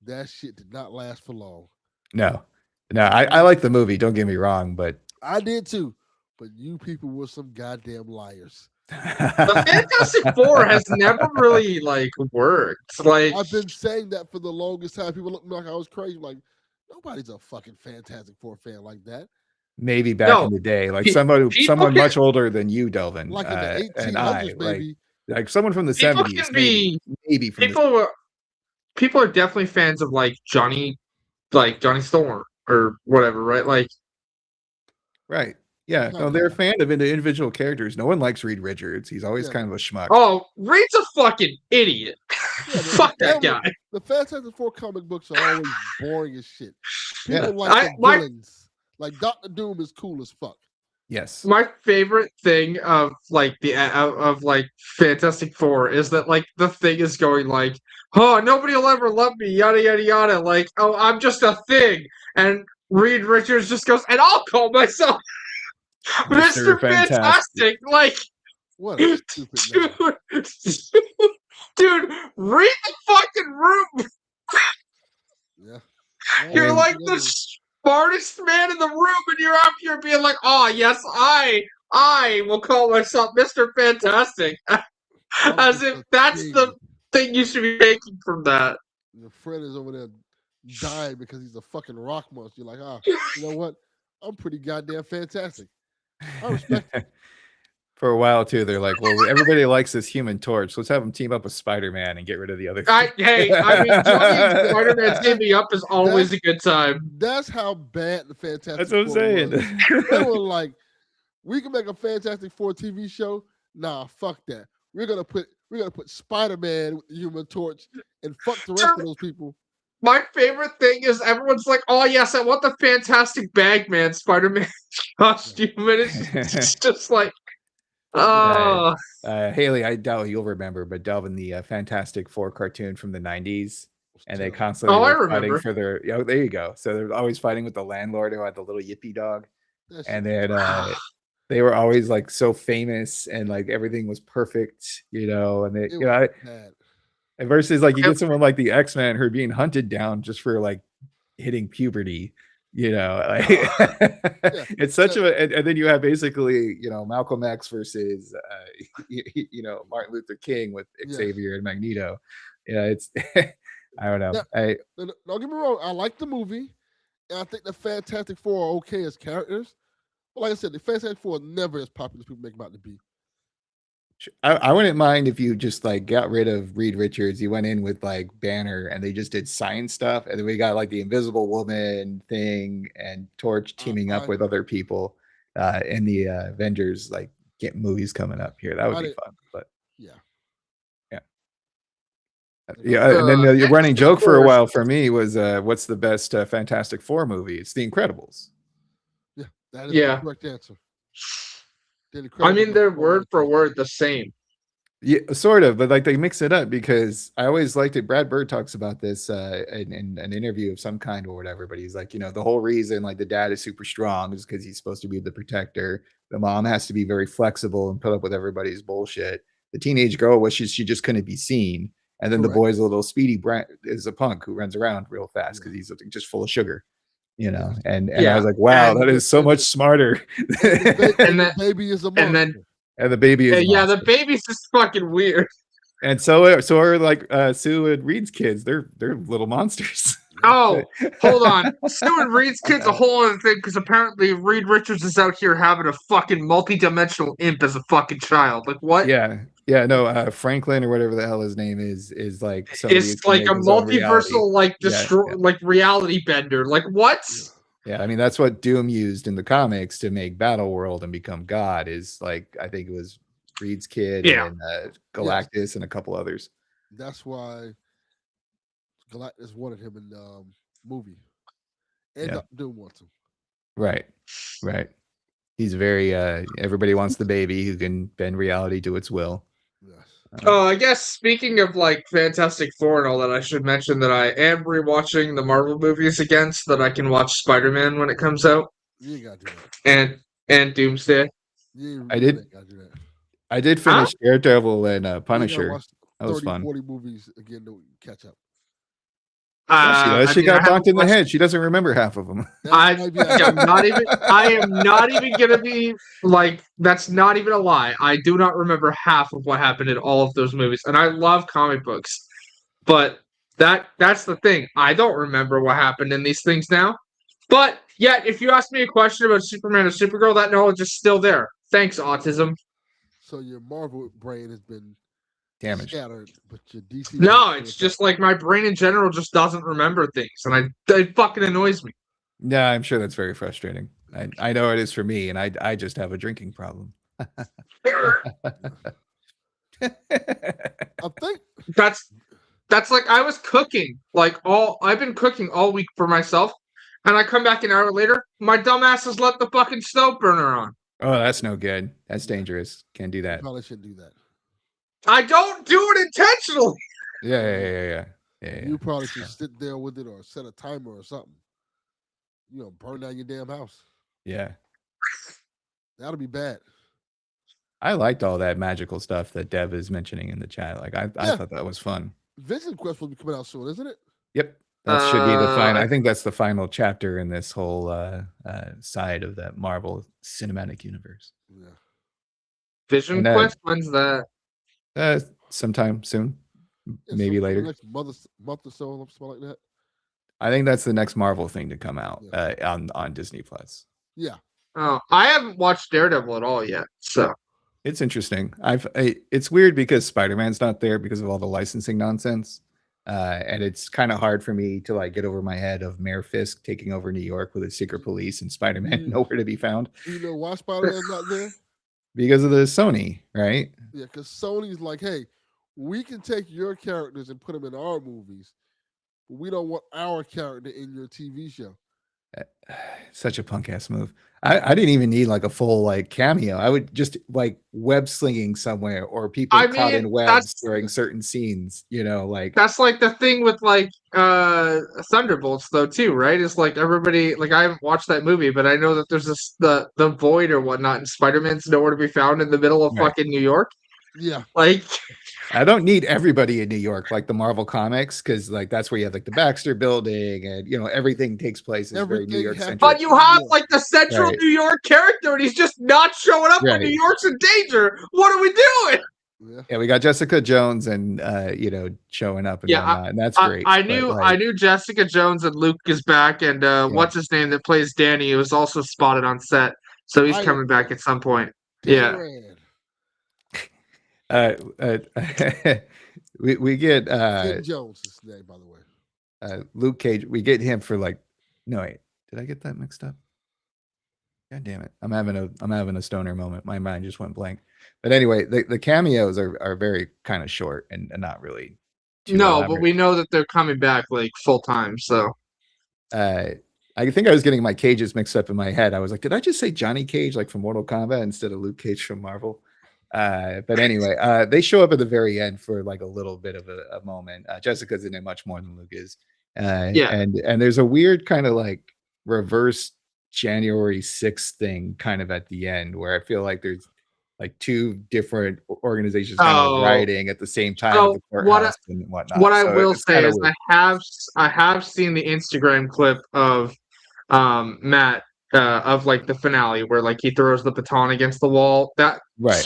that shit did not last for long. no. I like the movie. Don't get me wrong, but I did too, but you people were some goddamn liars. The Fantastic Four has never really like worked. Like, I've been saying that for the longest time. People look at me like I was crazy. Like nobody's a fucking Fantastic Four fan like that. maybe back in no, the day, like pe- someone people can much older than you, Delvin, Like in the and I, 1800s, maybe. like someone from the people 70s, can be maybe from the people are definitely fans of like Johnny Storm or whatever, right? Like, right. Yeah, no, they're a fan of the individual characters. No one likes Reed Richards. He's always Yeah. kind of a schmuck. oh, Reed's a fucking idiot. Yeah, Fuck that guy. The Fantastic Four comic books are always boring as shit. People Yeah. like the villains. Like Doctor Doom is cool as fuck. Yes. My favorite thing of like like Fantastic Four is that like the thing is going like, oh, nobody will ever love me, yada yada yada. Like, oh, I'm just a thing, and Reed Richards just goes, and I'll call myself Mr. Fantastic. Like, What a stupid name. dude, read the fucking room. Yeah. You're like the smartest man in the room, and you're up here being like, "Oh yes, I will call myself Mr. Fantastic," as if that's the thing you should be taking from that. Your friend is over there dying because he's a fucking rock monster. You're like, you know what? I'm pretty goddamn fantastic. I respect it. For a while too, they're like, well, everybody likes this Human Torch. Let's have him team up with Spider-Man and get rid of the other. I mean, Johnny and Spider-Man teaming up is always a good time. That's how bad the Fantastic That's what I'm saying. They were like, we can make a Fantastic Four TV show. Nah, fuck that. We're gonna put Spider-Man with the Human Torch and fuck the rest of those people. My favorite thing is everyone's like, "Oh yes, I want the Fantastic Bagman Spider-Man costume," and it's just like, oh. Haley, I doubt you'll remember, but Delvin, the Fantastic Four cartoon from the 90s, and they constantly were fighting for their. Oh, there you go. So they're always fighting with the landlord who had the little yippy dog, and then they were always like so famous and like everything was perfect, and they, and versus like you get someone like the X-Men who are being hunted down just for like hitting puberty, like it's such and then you have basically, Malcolm X versus Martin Luther King with Xavier and Magneto. It's I don't know. Don't get me wrong, I like the movie, and I think the Fantastic Four are okay as characters. But like I said, the Fantastic Four are never as popular as people make them out to be. I wouldn't mind if you just like got rid of Reed Richards. You went in with like Banner and they just did science stuff. And then we got like the Invisible Woman thing and Torch teaming up with other people in the Avengers, like get movies coming up here. That would be fun. But yeah. And then the running joke for a while for me was what's the best Fantastic Four movie? It's The Incredibles. Yeah, that is the correct answer. I mean, they're word for word the same. Yeah, sort of, but like they mix it up because I always liked it. Brad Bird talks about this in an interview of some kind or whatever, but he's like, the whole reason like the dad is super strong is because he's supposed to be the protector. The mom has to be very flexible and put up with everybody's bullshit. The teenage girl wishes she just couldn't be seen. And then the boy's a little speedy is a punk who runs around real fast because he's just full of sugar. And I was like, wow, that is so much smarter. And the baby is a monster. And the baby is the baby's just fucking weird. And so are like Sue and Reed's kids. They're little monsters. Oh, hold on. Sue and Reed's kids a whole other thing because apparently Reed Richards is out here having a fucking multi-dimensional imp as a fucking child. Like what? Yeah, no, Franklin or whatever the hell his name is like it's like a multiversal like reality bender. Like what? Yeah, I mean that's what Doom used in the comics to make Battle World and become God. Is like I think it was Reed's kid and Galactus and a couple others. That's why Galactus wanted him in the movie, and Doom wants him. Right. He's very everybody wants the baby who can bend reality to its will. Yes. Oh, I guess speaking of like Fantastic Four and all that, I should mention that I am rewatching the Marvel movies again so that I can watch Spider-Man when it comes out You ain't gotta do that. and Doomsday. You I really did. ain't gotta do that. I did Huh? finish Daredevil and You ain't gotta Punisher. watch That was 30, fun. 40 movies again to catch up. She I got haven't bonked in the watched. head. She doesn't remember half of them. That might be I'm not even. I am not even gonna be like. That's not even a lie. I do not remember half of what happened in all of those movies, and I love comic books, but that's the thing. I don't remember what happened in these things now. But yet, if you ask me a question about Superman or Supergirl, that knowledge is still there. Thanks, autism. So your Marvel brain has been Damaged. scattered, but your DC. No, it's just like my brain in general just doesn't remember things, and it fucking annoys me. Yeah, I'm sure that's very frustrating. I know it is for me, and I just have a drinking problem. I think That's like I was cooking I've been cooking all week for myself, and I come back an hour later, my dumbass has let the fucking stove burner on. Oh, that's no good. That's dangerous. Can't do you that. probably shouldn't do that. I don't do it intentionally. Yeah. You probably should sit there with it or set a timer or something. You know, burn down your damn house. Yeah. That'll be bad. I liked all that magical stuff that Dev is mentioning in the chat. Like I thought that was fun. Vision Quest will be coming out soon, isn't it? Yep. That should be the final. I I think that's the final chapter in this whole side of that Marvel cinematic universe. Yeah. Vision And, Quest, when's that? Sometime soon, Yeah, maybe so later. Next month or so, something like that. I think that's the next Marvel thing to come out Yeah. on Disney Plus. Yeah. Oh, I haven't watched Daredevil at all yet, so It's interesting. It's weird because Spider-Man's not there because of all the licensing nonsense. And it's kind of hard for me to like get over my head of Mayor Fisk taking over New York with his secret police and Spider-Man nowhere to be found. You know why Spider-Man's not there? Because of the Sony, right? Yeah, because Sony's like, hey, we can take your characters and put them in our movies, but we don't want our character in your TV show. Such a punk ass move. I didn't even need like a full like cameo. I would just like web slinging somewhere or people caught in webs during certain scenes, you know, like that's like the thing with like Thunderbolts though too, right? It's like everybody like I haven't watched that movie, but I know that there's this the void or whatnot, and Spider-Man's nowhere to be found in the middle of fucking New York. Yeah. Like I don't need everybody in New York like the Marvel comics because like that's where you have like the Baxter Building and you know everything takes place is very New York centric. But you have like the central New York character and he's just not showing up when New York's in danger. What are we doing? Yeah, we got Jessica Jones and you know showing up and whatnot, and that's great. I knew Jessica Jones and Luke is back, and what's his name that plays Danny was also spotted on set, so he's coming back at some point. Yeah. We get Ken Jones is his name, by the way. Luke Cage. We get him for like no wait, did I get that mixed up? God damn it. I'm having a stoner moment. My mind just went blank. But anyway, the cameos are very kind of short and not really elaborate. But we know that they're coming back like full time, so I think I was getting my Cages mixed up in my head. I was like, did I just say Johnny Cage like from Mortal Kombat instead of Luke Cage from Marvel? But anyway, they show up at the very end for like a little bit of a moment. Jessica's in it much more than Luke is. And there's a weird kind of like reverse January 6th thing kind of at the end where I feel like there's like two different organizations kind of writing at the same time at the courthouse and whatnot. What I will say is I have seen the Instagram clip of Matt of like the finale where like he throws the baton against the wall. That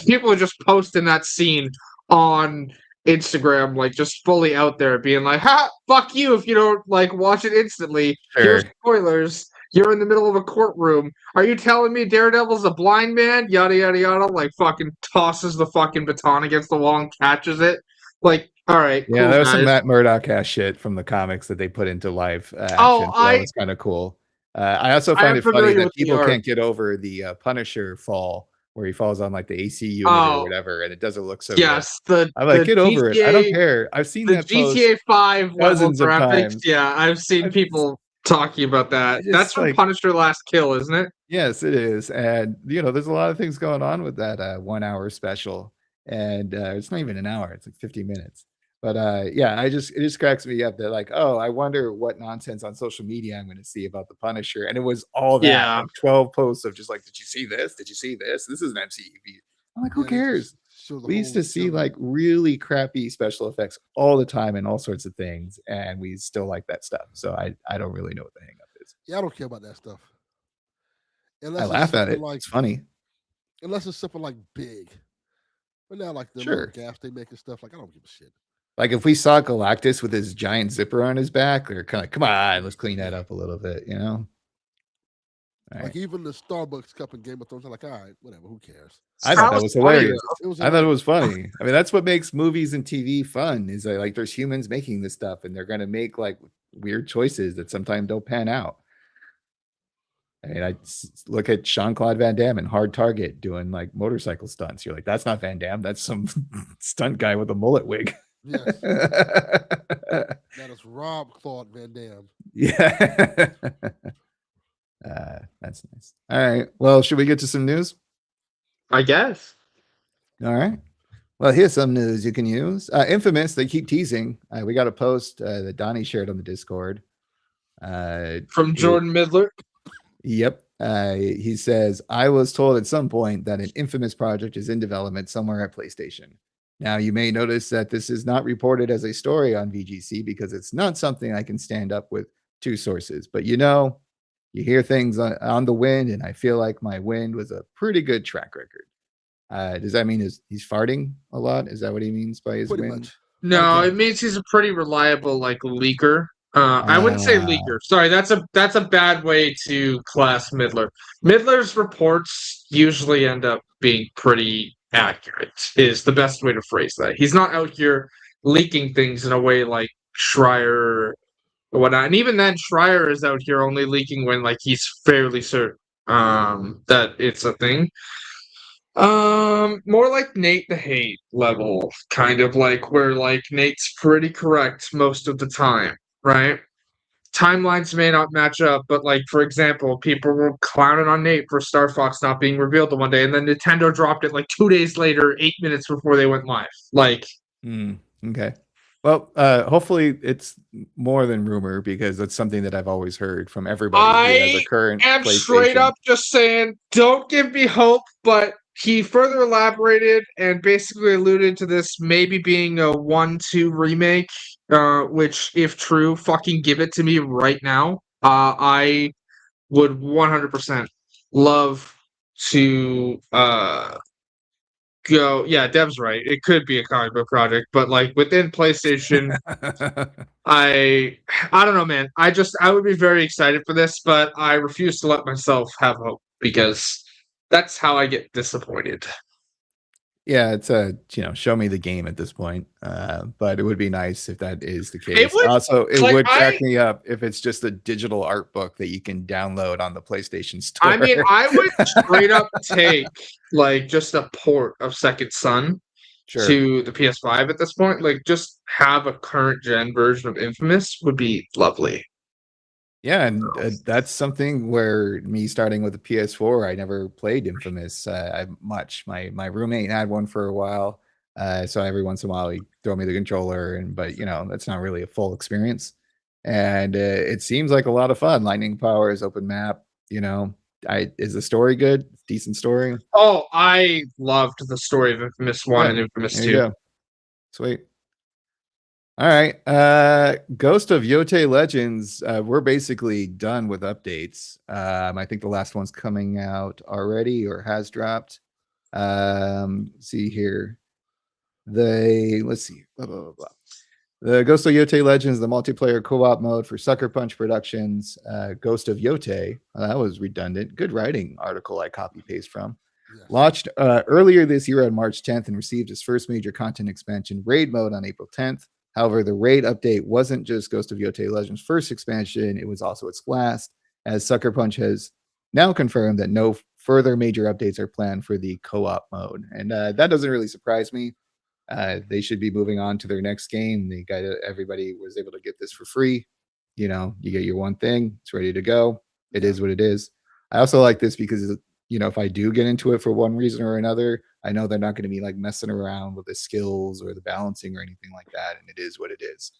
people are just posting that scene on Instagram, like just fully out there, being like, "Ha, fuck you if you don't like watch it instantly." Here's spoilers. You're in the middle of a courtroom. Are you telling me Daredevil's a blind man? Yada yada yada. Like fucking tosses the fucking baton against the wall and catches it. Like, all right, yeah, cool, that was guys. some Matt Murdock ass shit from the comics that they put into live action. That was kind of cool. I also find it funny that people can't get over the Punisher fall where he falls on like the AC unit or whatever, and it doesn't look so good. I'm like, get over it. I don't care. I've seen that GTA 5 dozens of times. Yeah, I've seen people talking about that. That's from Punisher Last Kill, isn't it? Yes, it is. And you know, there's a lot of things going on with that 1 hour special. and it's not even an hour; it's like 50 minutes. But yeah, it just cracks me up that like, oh, I wonder what nonsense on social media I'm going to see about the Punisher, and it was all that Yeah. like 12 posts of just like, did you see this? Did you see this? This is an MCU. I'm like, who Yeah, they cares? just show the We used whole to see show. like really crappy special effects all the time and all sorts of things, and we still like that stuff. So I don't really know what the hang up is. Yeah, I don't care about that stuff I unless it's laugh at something it. like It's funny. big. But now, like the little Sure. gaps they make and stuff, like I don't give a shit. Like if we saw Galactus with his giant zipper on his back, they're kind of like, come on, let's clean that Yeah. up a little bit, you know? All Like right. even the Starbucks cup in Game of Thrones, I'm like, all right, whatever, who cares? I thought that was hilarious. It was I thought it hilarious. was funny. I mean, that's what makes movies and TV fun. Is that like there's humans making this stuff, and they're gonna make like weird choices that sometimes don't pan out. I mean, look at Jean-Claude Van Damme in Hard Target doing like motorcycle stunts. You're like, that's not Van Damme. That's some stunt guy with a mullet wig. Yes, that is Rob Claude Van Damme. Yeah. That's nice. All right. Well, should we get to some news? I guess. All right. Well, here's some news you can use. Infamous, they keep teasing. We got a post that Donnie shared on the Discord. From Jordan Midler. Yep. He says, I was told at some point that an Infamous project is in development somewhere at PlayStation. Now, you may notice that this is not reported as a story on VGC because it's not something I can stand up with two sources. But you know, you hear things on the wind, and I feel like my wind was a pretty good track record. Does that mean he's farting a lot? Is that what he means by his Pretty wind? much. No, Okay. it means he's a pretty reliable like leaker. I wouldn't say leaker. Sorry, that's a bad way to class Midler. Midler's reports usually end up being pretty accurate, is the best way to phrase that. He's not out here leaking things in a way like Schreier or whatnot. And even then, Schreier is out here only leaking when like he's fairly certain that it's a thing. More like Nate the Hate level, kind of like where like Nate's pretty correct most of the time, right? Timelines may not match up, but like for example, people were clowning on Nate for Star Fox not being revealed the one day, and then Nintendo dropped it like 2 days later, 8 minutes before they went live. Like, okay. Well, hopefully it's more than rumor because that's something that I've always heard from everybody who has a current am PlayStation. straight up just saying, don't give me hope, but he further elaborated and basically alluded to this maybe being a 1-2 remake, which, if true, fucking give it to me right now. I would 100% love to go. Yeah, Dev's right. It could be a comic book project, but like within PlayStation, I don't know, man. I would be very excited for this, but I refuse to let myself have hope because that's how I get disappointed. Yeah, it's show me the game at this point. But it would be nice if that is the case. It would, also, it like, would crack me up if it's just a digital art book that you can download on the PlayStation Store. I mean, I would straight up take like just a port of Second Son to the PS5 at this point. Like, just have a current gen version of Infamous would be lovely. Yeah, and that's something where me starting with the PS4, I never played Infamous much. My roommate had one for a while, so every once in a while he'd throw me the controller, but that's not really a full experience. And it seems like a lot of fun. Lightning powers, open map. Is the story good? Decent story. Oh, I loved the story of Infamous 1 and Infamous 2. Go. Sweet. All right. Ghost of Yotei Legends. We're basically done with updates. I think the last one's coming out already or has dropped. See here. Let's see. Blah, blah, blah, blah. The Ghost of Yotei Legends, the multiplayer co-op mode for Sucker Punch Productions. Ghost of Yotei. That was redundant. Good writing article I copy paste from. Yes. Launched earlier this year on March 10th and received its first major content expansion, Raid Mode, on April 10th. However, the Raid update wasn't just Ghost of Yotei Legends' first expansion, it was also its last, as Sucker Punch has now confirmed that no further major updates are planned for the co-op mode. And that doesn't really surprise me. They should be moving on to their next game. Everybody was able to get this for free. You get your one thing, it's ready to go. It is what it is. I also like this because, if I do get into it for one reason or another, I know they're not going to be like messing around with the skills or the balancing or anything like that, and it is what it is.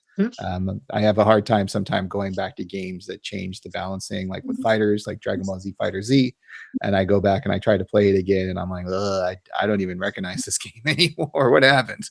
I have a hard time sometimes going back to games that change the balancing, like with fighters, like Dragon Ball Z Fighter Z, and I go back and I try to play it again, and I'm like, I don't even recognize this game anymore. What happened?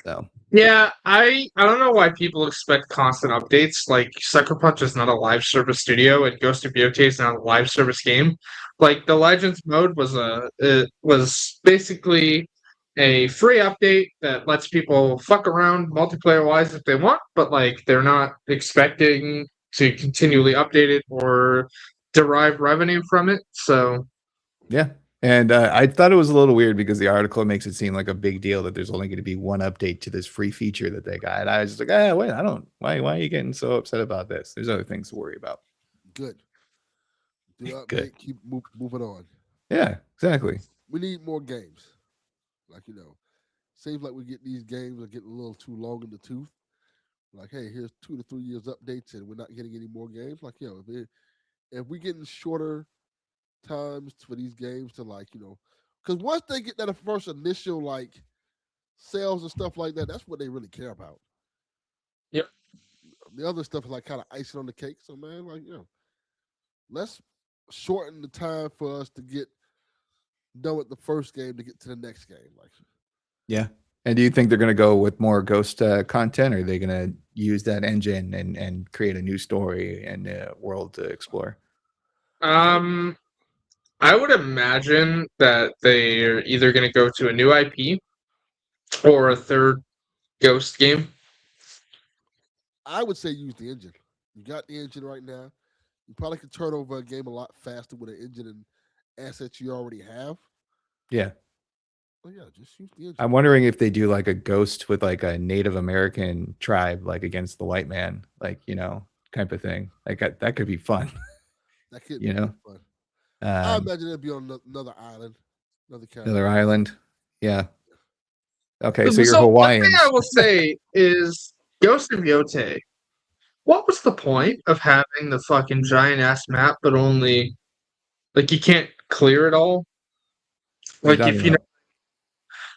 So Yeah, I don't know why people expect constant updates. Like Sucker Punch is not a live service studio, and Ghost of Yotei is not a live service game. Like the Legends mode was it was basically a free update that lets people fuck around multiplayer wise if they want, but like they're not expecting to continually update it or derive revenue from it. So yeah. And I thought it was a little weird because the article makes it seem like a big deal that there's only going to be one update to this free feature that they got. And I was just like, wait, why are you getting so upset about this? There's other things to worry about. Good. Do update. Good. Keep moving on. Yeah, exactly. We need more games. Like seems like we get these games are getting a little too long in the tooth. Like, hey, here's 2 to 3 years updates, and we're not getting any more games. Like, if we getting shorter times for these games to because once they get that first initial sales and stuff like that, that's what they really care about. Yep. The other stuff is like kind of icing on the cake. So man, let's shorten the time for us to get done with the first game to get to the next game. Yeah. And do you think they're going to go with more Ghost content, or are they going to use that engine and create a new story and world to explore? I would imagine that they're either going to go to a new IP or a third Ghost game. I would say use the engine. You got the engine right now. You probably could turn over a game a lot faster with an engine and assets you already have. Yeah. Oh yeah, just use the engine. I'm wondering if they do like a Ghost with like a Native American tribe, like against the white man, type of thing. Like that could be fun. That could be fun. I imagine it'd be on another island, another island. Yeah. Okay, so you're One Hawaiian. thing I will say is Ghost of Yotei. What was the point of having the fucking giant ass map, but only like you can't clear it all? Like if you know,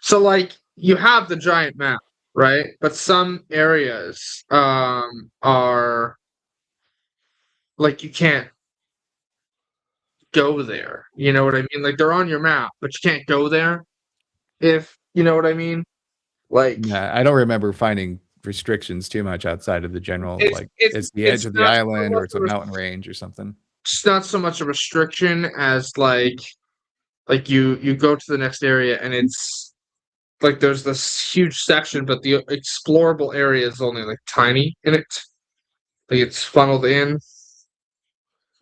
so like you have the giant map, right? But some areas are like you can't go there. You know what I mean? Like they're on your map, but you can't go there. If you know what I mean? Like yeah, I don't remember finding restrictions too much outside of the general it's the edge of the island or it's a mountain range or something. It's not so much a restriction as like you go to the next area and it's like there's this huge section, but the explorable area is only like tiny in it. Like it's funneled in.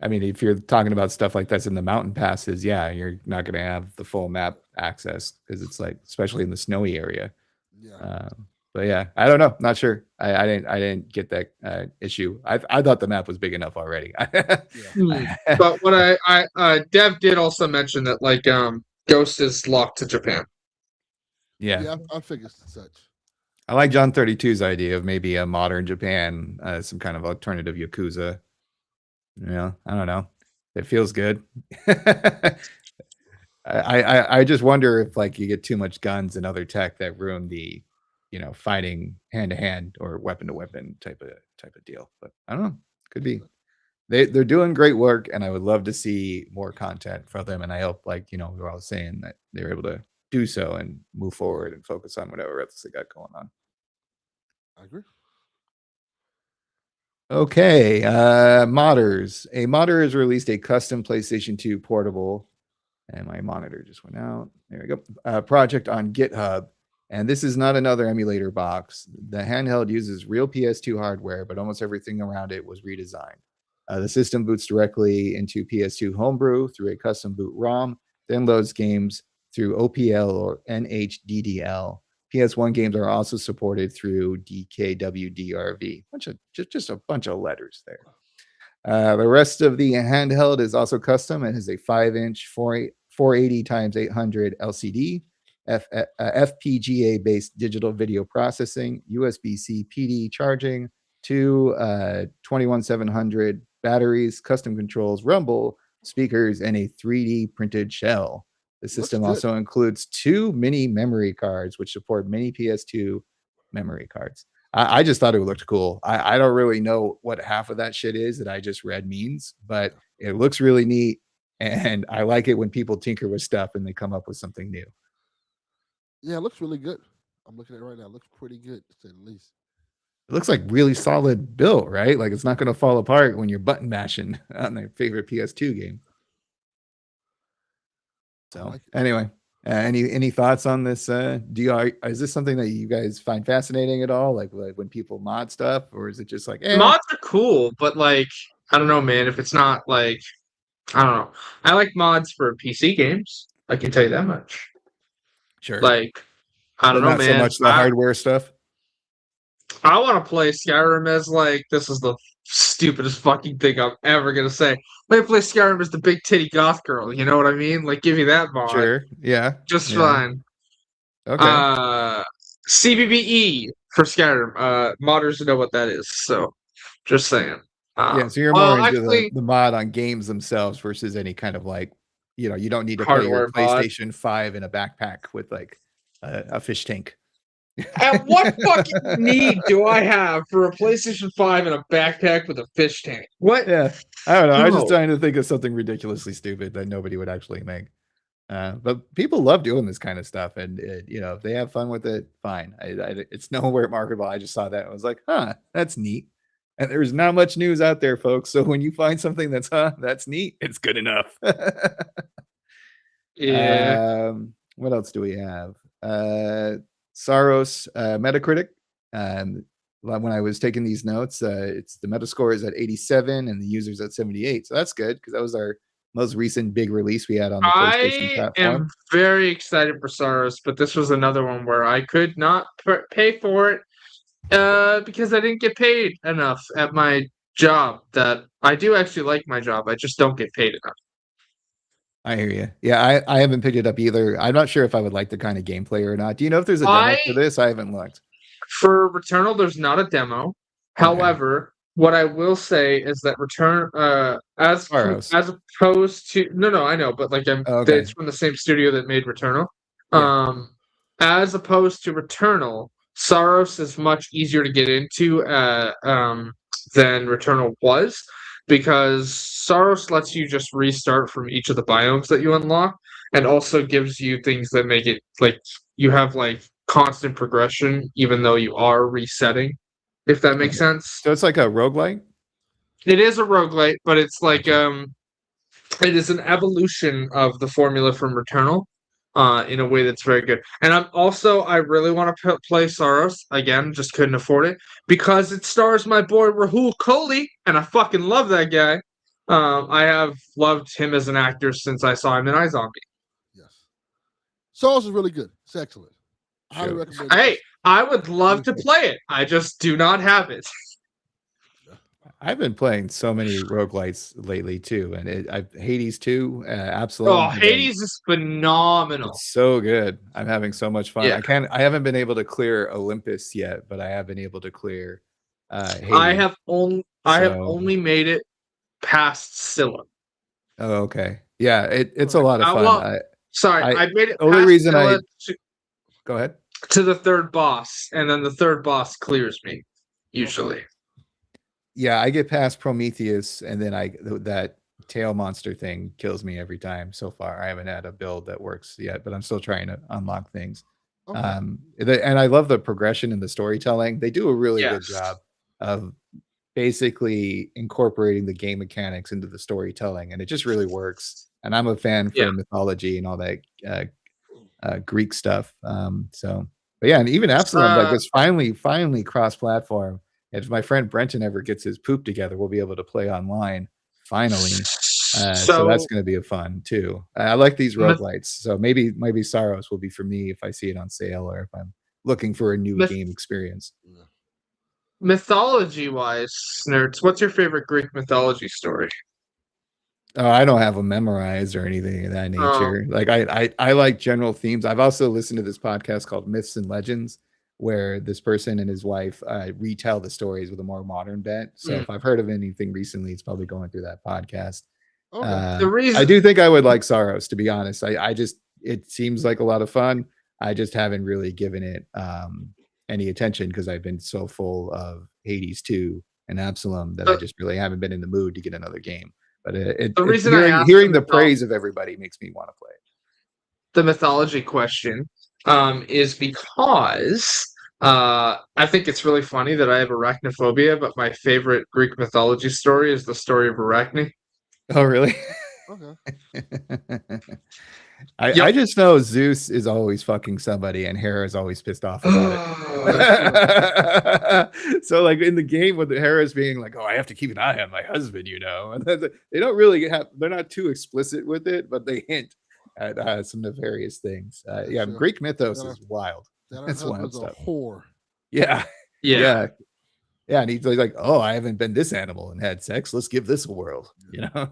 I mean, if you're talking about stuff like that's in the mountain passes, yeah, you're not going to have the full map access because it's like, especially in the snowy area. Yeah. But yeah, I don't know. Not sure. I didn't get that issue. I thought the map was big enough already. But what I Dev did also mention that like Ghost is locked to Japan. Yeah, I figured such. I like John 32's idea of maybe a modern Japan, some kind of alternative Yakuza. I don't know. It feels good. I just wonder if like you get too much guns and other tech that ruin the fighting hand to hand or weapon to weapon type of deal. But I don't know. Could be. They're doing great work, and I would love to see more content from them. And I hope, we're all saying, that they're able to do so and move forward and focus on whatever else they got going on. I agree. Okay, modders. A modder has released a custom PlayStation 2 portable, and my monitor just went out. There we go. Project on GitHub. And this is not another emulator box. The handheld uses real PS2 hardware, but almost everything around it was redesigned. The system boots directly into PS2 Homebrew through a custom boot ROM, then loads games through OPL or NHDDL. PS1 games are also supported through DKWDRV. Just a bunch of letters there. The rest of the handheld is also custom. It has a 5-inch 480 x 800 LCD. FPGA-based digital video processing, USB-C PD charging, 2 21700 batteries, custom controls, rumble, speakers, and a 3D printed shell. The system also includes 2 mini memory cards, which support mini PS2 memory cards. I just thought it looked cool. I don't really know what half of that shit is that I just read means, but it looks really neat. And I like it when people tinker with stuff and they come up with something new. Yeah, it looks really good. I'm looking at it right now. It looks pretty good, to say the least. It looks like really solid built, right? Like it's not going to fall apart when you're button mashing on their favorite PS2 game. So anyway, any thoughts on this? Is this something that you guys find fascinating at all? Like when people mod stuff, or is it just like mods are cool, but like I don't know, man. If it's not like I don't know, I like mods for PC games. I can tell you that much. Sure. Like I don't know, not man. So much the hardware stuff. I want to play Skyrim as like this is the stupidest fucking thing I'm ever gonna say. Let me play Skyrim as the big titty goth girl. You know what I mean? Like, give me that mod. Sure. Yeah. Just fine. Okay. CBBE for Skyrim. Modders know what that is. So, just saying. So you're more into the mod on games themselves versus any kind of like, you don't need to play your PlayStation 5 in a backpack with like a fish tank. And what fucking need do I have for a PlayStation 5 and a backpack with a fish tank? What? Yeah, I don't know. I was just trying to think of something ridiculously stupid that nobody would actually make. But people love doing this kind of stuff, and if they have fun with it, fine. It's nowhere marketable. I just saw that. I was like, that's neat. And there's not much news out there, folks. So when you find something that's neat, it's good enough. Yeah. What else do we have? Saros Metacritic. When I was taking these notes, it's the Metascore is at 87 and the users at 78. So that's good because that was our most recent big release we had on the PlayStation platform. I am very excited for Saros, but this was another one where I could not pay for it because I didn't get paid enough at my job. That I do actually like my job. I just don't get paid enough. I hear you. Yeah, I haven't picked it up either. I'm not sure if I would like the kind of gameplay or not. Do you know if there's a demo for this? I haven't looked. For Returnal, there's not a demo. Okay. However, what I will say is that as opposed to I know, but like it's from the same studio that made Returnal. Yeah. As opposed to Returnal, Saros is much easier to get into than Returnal was. Because Saros lets you just restart from each of the biomes that you unlock, and also gives you things that make it like you have like constant progression, even though you are resetting. If that makes sense. So it's like a roguelite? It is a roguelite, but it's like it is an evolution of the formula from Returnal. In a way that's very good. And I really want to play Saros again, just couldn't afford it because it stars my boy Rahul Kohli, and I fucking love that guy. I have loved him as an actor since I saw him in iZombie. Yes, Saros is really good. It's excellent. I highly recommend it. Hey, I would love to play it. I just do not have it. I've been playing so many roguelites lately too, and Hades 2, absolutely. Oh, Hades is phenomenal. It's so good. I'm having so much fun. Yeah. I haven't been able to clear Olympus yet, but I have been able to clear Hades. I have only made it past Scylla. Oh, okay. Yeah, it's a lot of fun. I made it. The only reason go ahead to the third boss, and then the third boss clears me usually. Yeah, I get past Prometheus, and then that tail monster thing kills me every time so far. I haven't had a build that works yet, but I'm still trying to unlock things. Okay. And I love the progression and the storytelling. They do a really good job of basically incorporating the game mechanics into the storytelling, and it just really works. And I'm a fan for mythology and all that Greek stuff. But yeah, and even Absalom, like it's finally cross-platform. If my friend Brenton ever gets his poop together, we'll be able to play online finally. So that's going to be fun too. I like these roguelites. So maybe Saros will be for me if I see it on sale or if I'm looking for a new game experience. Mythology-wise, nerds, what's your favorite Greek mythology story? Oh, I don't have them memorized or anything of that nature. Like I like general themes. I've also listened to this podcast called Myths and Legends, where this person and his wife retell the stories with a more modern bent. So if I've heard of anything recently, it's probably going through that podcast. Okay. I do think I would like Saros, to be honest. I just it seems like a lot of fun. I just haven't really given it any attention because I've been so full of Hades 2 and Absalom that I just really haven't been in the mood to get another game. But The reason I asked hearing the praise of everybody makes me want to play it. the mythology question is because I think it's really funny that I have arachnophobia, but my favorite Greek mythology story is the story of Arachne. Oh, really? Okay. I just know Zeus is always fucking somebody and Hera is always pissed off about it. So like in the game with Hera's being like, oh, I have to keep an eye on my husband, you know, and they don't really they're not too explicit with it, but they hint at some nefarious things. Yeah, sure. Greek mythos is wild. That's wild stuff. Whore. Yeah. And he's like, oh, I haven't been this animal and had sex. Let's give this a whirl, you know.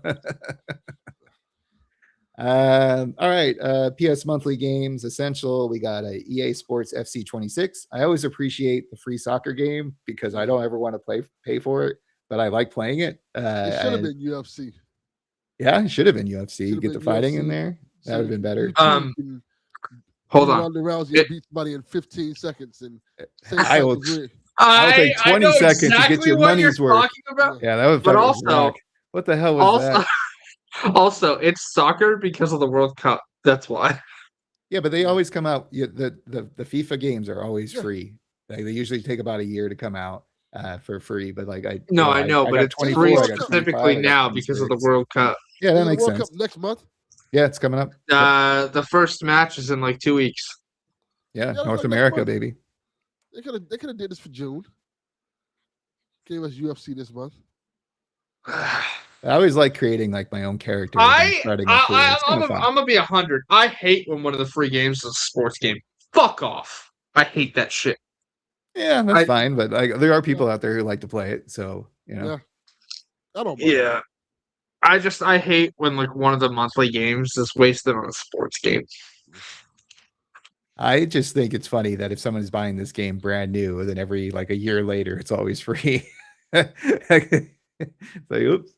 All right. PS monthly games essential. We got a EA Sports FC 26. I always appreciate the free soccer game because I don't ever want to pay for it, but I like playing it. It should have been UFC. Yeah, it should have been UFC. Get the fighting UFC in there. That would have been better. Hold on. Ronda Rousey beat somebody in 15 seconds and I'll take 20 seconds exactly to get your money's worth. Yeah, that was. But also, what the hell was that? Also, it's soccer because of the World Cup. That's why. Yeah, but they always come out. The FIFA games are always free. Like, they usually take about a year to come out for free. But like I know, but it's free specifically now because of the World Cup. Yeah, that makes World sense. Cup next month. Yeah, it's coming up. The first match is in like 2 weeks. Yeah, North America, baby. They could have did this for June. Gave us UFC this month. I always like creating like my own character. I'm gonna be 100. I hate when one of the free games is a sports game. Fuck off. I hate that shit. Yeah, that's fine, but like there are people out there who like to play it, so you know. Yeah. I don't mind. Yeah. I hate when like one of the monthly games is wasted on a sports game. I just think it's funny that if someone's buying this game brand new, then every like a year later, it's always free. It's like, oops.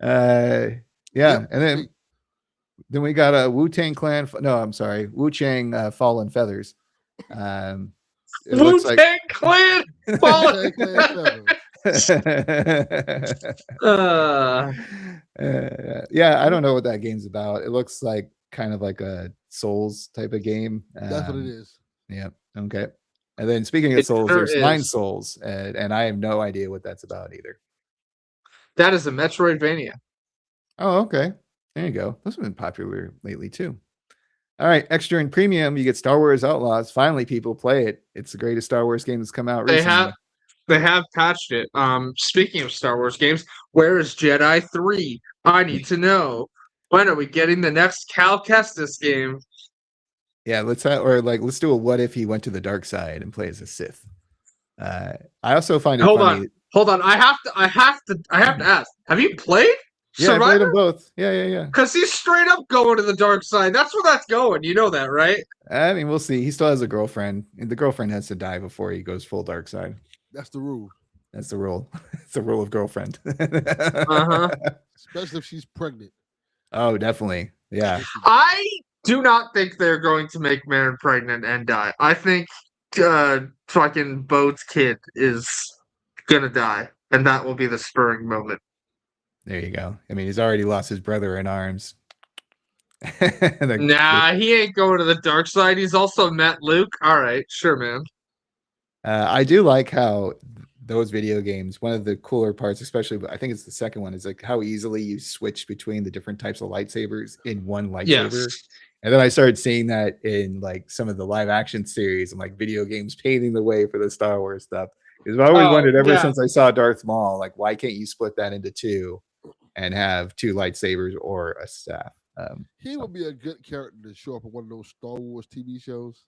Yeah, and then we got a Wu-Tang Clan. No, I'm sorry, Wu-Chang Fallen Feathers. Wu-Tang Clan Fallen Feathers. Yeah, I don't know what that game's about. It looks like kind of like a Souls type of game. That's what it is. Yeah. Okay. And then speaking of Souls, there's 9 Souls, and I have no idea what that's about either. That is a Metroidvania. Oh, okay. There you go. Those have been popular lately too. All right, extra and premium, you get Star Wars Outlaws. Finally, people play it. It's the greatest Star Wars game that's come out recently. They have patched it. Speaking of Star Wars games, where is Jedi 3? I need to know. When are we getting the next Cal Kestis game? Yeah, let's do a what if he went to the dark side and play as a Sith. I also find it funny. Hold on. I have to ask. Have you played? Yeah, I played them both. Yeah. Because he's straight up going to the dark side. That's where that's going. You know that, right? I mean, we'll see. He still has a girlfriend. And the girlfriend has to die before he goes full dark side. That's the rule. That's the rule. It's the rule of girlfriend. Especially if she's pregnant. Oh, definitely. Yeah. I do not think they're going to make Marin pregnant and die. I think fucking Bode's kid is gonna die, and that will be the spurring moment. There you go. I mean, he's already lost his brother in arms. Nah, he ain't going to the dark side. He's also met Luke. All right, sure, man. I do like how those video games, one of the cooler parts, especially, I think it's the second one, is like how easily you switch between the different types of lightsabers in one lightsaber. Yes. And then I started seeing that in like some of the live action series and like video games paving the way for the Star Wars stuff. Because I always wondered ever since I saw Darth Maul, like, why can't you split that into 2 and have 2 lightsabers or a staff? He would be a good character to show up in one of those Star Wars TV shows.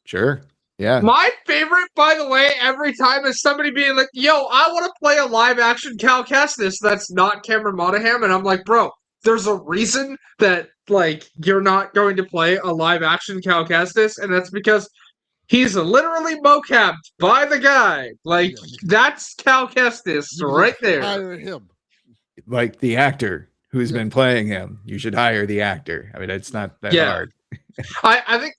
Sure. Yeah. My favorite, by the way, every time is somebody being like, yo, I want to play a live action Cal Kestis that's not Cameron Monaghan. And I'm like, bro, there's a reason that like you're not going to play a live action Cal Kestis, and that's because he's literally mocapped by the guy. Like, that's Cal Kestis right there. Hire him. Like the actor who's been playing him. You should hire the actor. I mean, it's not that hard. I think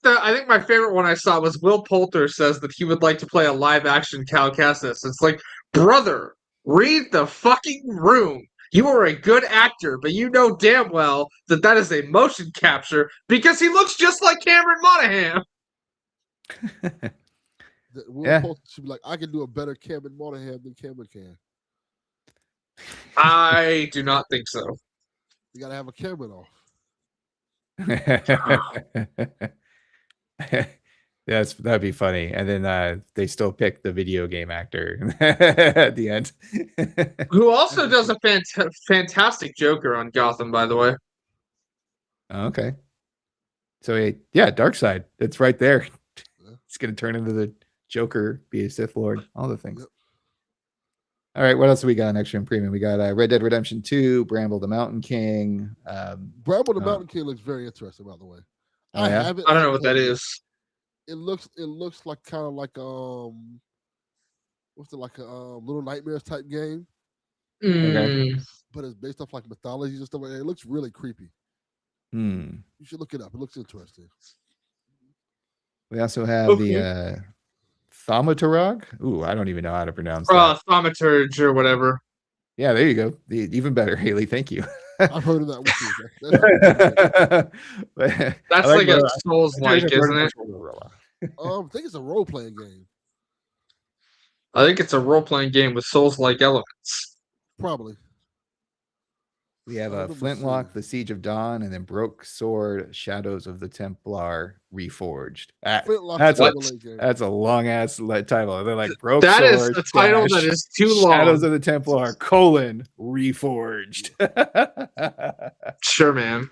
my favorite one I saw was Will Poulter says that he would like to play a live action Cal Kestis. It's like, brother, read the fucking room. You are a good actor, but you know damn well that that is a motion capture because he looks just like Cameron Monaghan. Will Poulter should be like, I can do a better Cameron Monaghan than Cameron can. I do not think so. You gotta have a Cameron off. Yes, that'd be funny. And then they still pick the video game actor at the end. Who also does a fantastic Joker on Gotham, by the way. Okay. So yeah, Darkseid. It's right there. Yeah. It's gonna turn into the Joker, be a Sith Lord, all the things. Yep. All right, what else do we got on Extra and Premium? We got Red Dead Redemption 2, Bramble the Mountain King. Bramble the Mountain King looks very interesting, by the way. Oh, yeah? I don't know what that is. It looks like kind of like what's it, like a Little Nightmares type game. Okay. But it's based off like mythology and stuff like that. It looks really creepy. You should look it up. It looks interesting. We also have the Thaumaturg. Ooh, I don't even know how to pronounce that. Thaumaturge or whatever. Yeah, there you go. Even better, Haley. Thank you. I've heard of that one too. That's like a Souls-like, isn't it? I think it's a role-playing game. I think it's a role-playing game with Souls-like elements. Probably. We have Flintlock, The Siege of Dawn, and then Broke Sword, Shadows of the Templar Reforged. That's a long ass title. They're like Broke Sword. That is a title that is too long. Shadows of the Templar, Reforged. Sure, man.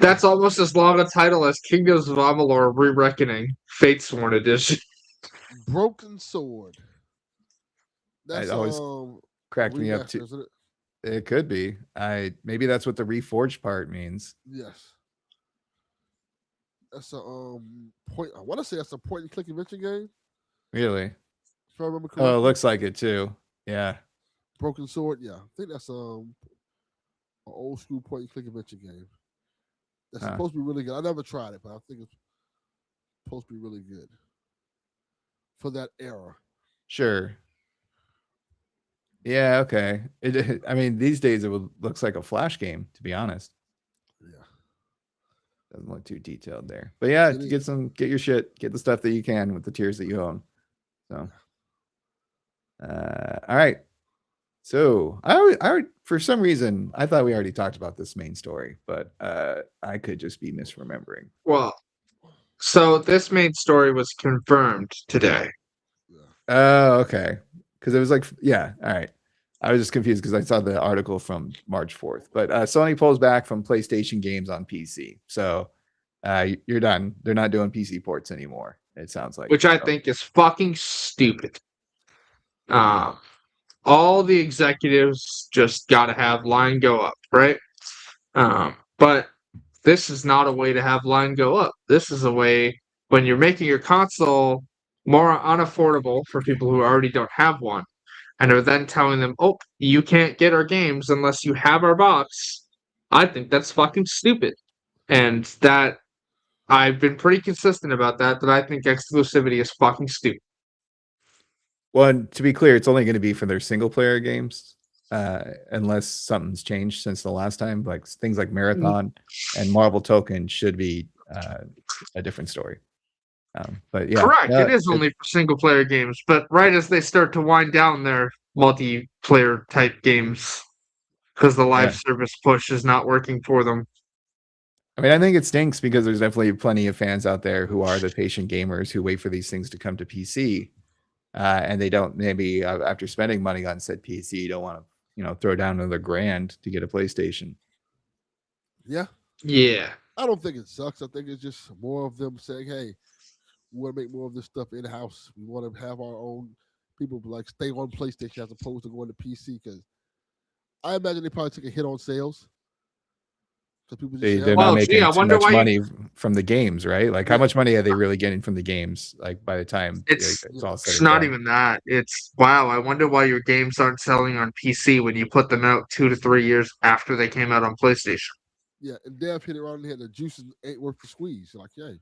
That's almost as long a title as Kingdoms of Amalur Re-Reckoning, Fatesworn Edition. Broken Sword. That's always cracked me up too. Isn't it? It could be. Maybe that's what the reforged part means. Yes. That's a point. I want to say that's a point and click adventure game. Really? If I remember correctly. Oh, it looks like it too. Yeah. Broken Sword. Yeah, I think that's an old school point and click adventure game. That's supposed to be really good. I never tried it, but I think it's supposed to be really good for that era. Sure. Yeah, okay. I mean, these days it looks like a Flash game, to be honest. Yeah. Doesn't look too detailed there. But yeah, get your shit, get the stuff that you can with the tiers that you own. So all right. So I for some reason I thought we already talked about this main story, but I could just be misremembering. Well, so this main story was confirmed today. Oh, okay. Because it was like, yeah, all right. I was just confused because I saw the article from March 4th. But Sony pulls back from PlayStation games on PC. So you're done. They're not doing PC ports anymore, it sounds like. Which I think is fucking stupid. All the executives just got to have line go up, right? But this is not a way to have line go up. This is a way when you're making your console more unaffordable for people who already don't have one, and are then telling them, oh, you can't get our games unless you have our box. I think that's fucking stupid. And that I've been pretty consistent about that I think exclusivity is fucking stupid. Well, and to be clear, it's only going to be for their single player games, unless something's changed since the last time. Like things like Marathon and Marvel Token should be a different story. But yeah, correct. It is only for single player games, but right as they start to wind down their multiplayer type games, because the live service push is not working for them. I mean, I think it stinks because there's definitely plenty of fans out there who are the patient gamers who wait for these things to come to PC, and they don't maybe after spending money on said PC don't want to throw down another $1,000 to get a PlayStation. Yeah. I don't think it sucks. I think it's just more of them saying, hey, we want to make more of this stuff in-house. We want to have our own people like stay on PlayStation as opposed to going to PC, because I imagine they probably took a hit on sales. People just they're not making too much money from the games, right? Like, how much money are they really getting from the games? Like, by the time it's all said, it's not even that. It's wow. I wonder why your games aren't selling on PC when you put them out 2 to 3 years after they came out on PlayStation. Yeah, and Dev hit it right on the head. The juices ain't worth the squeeze. Like, hey,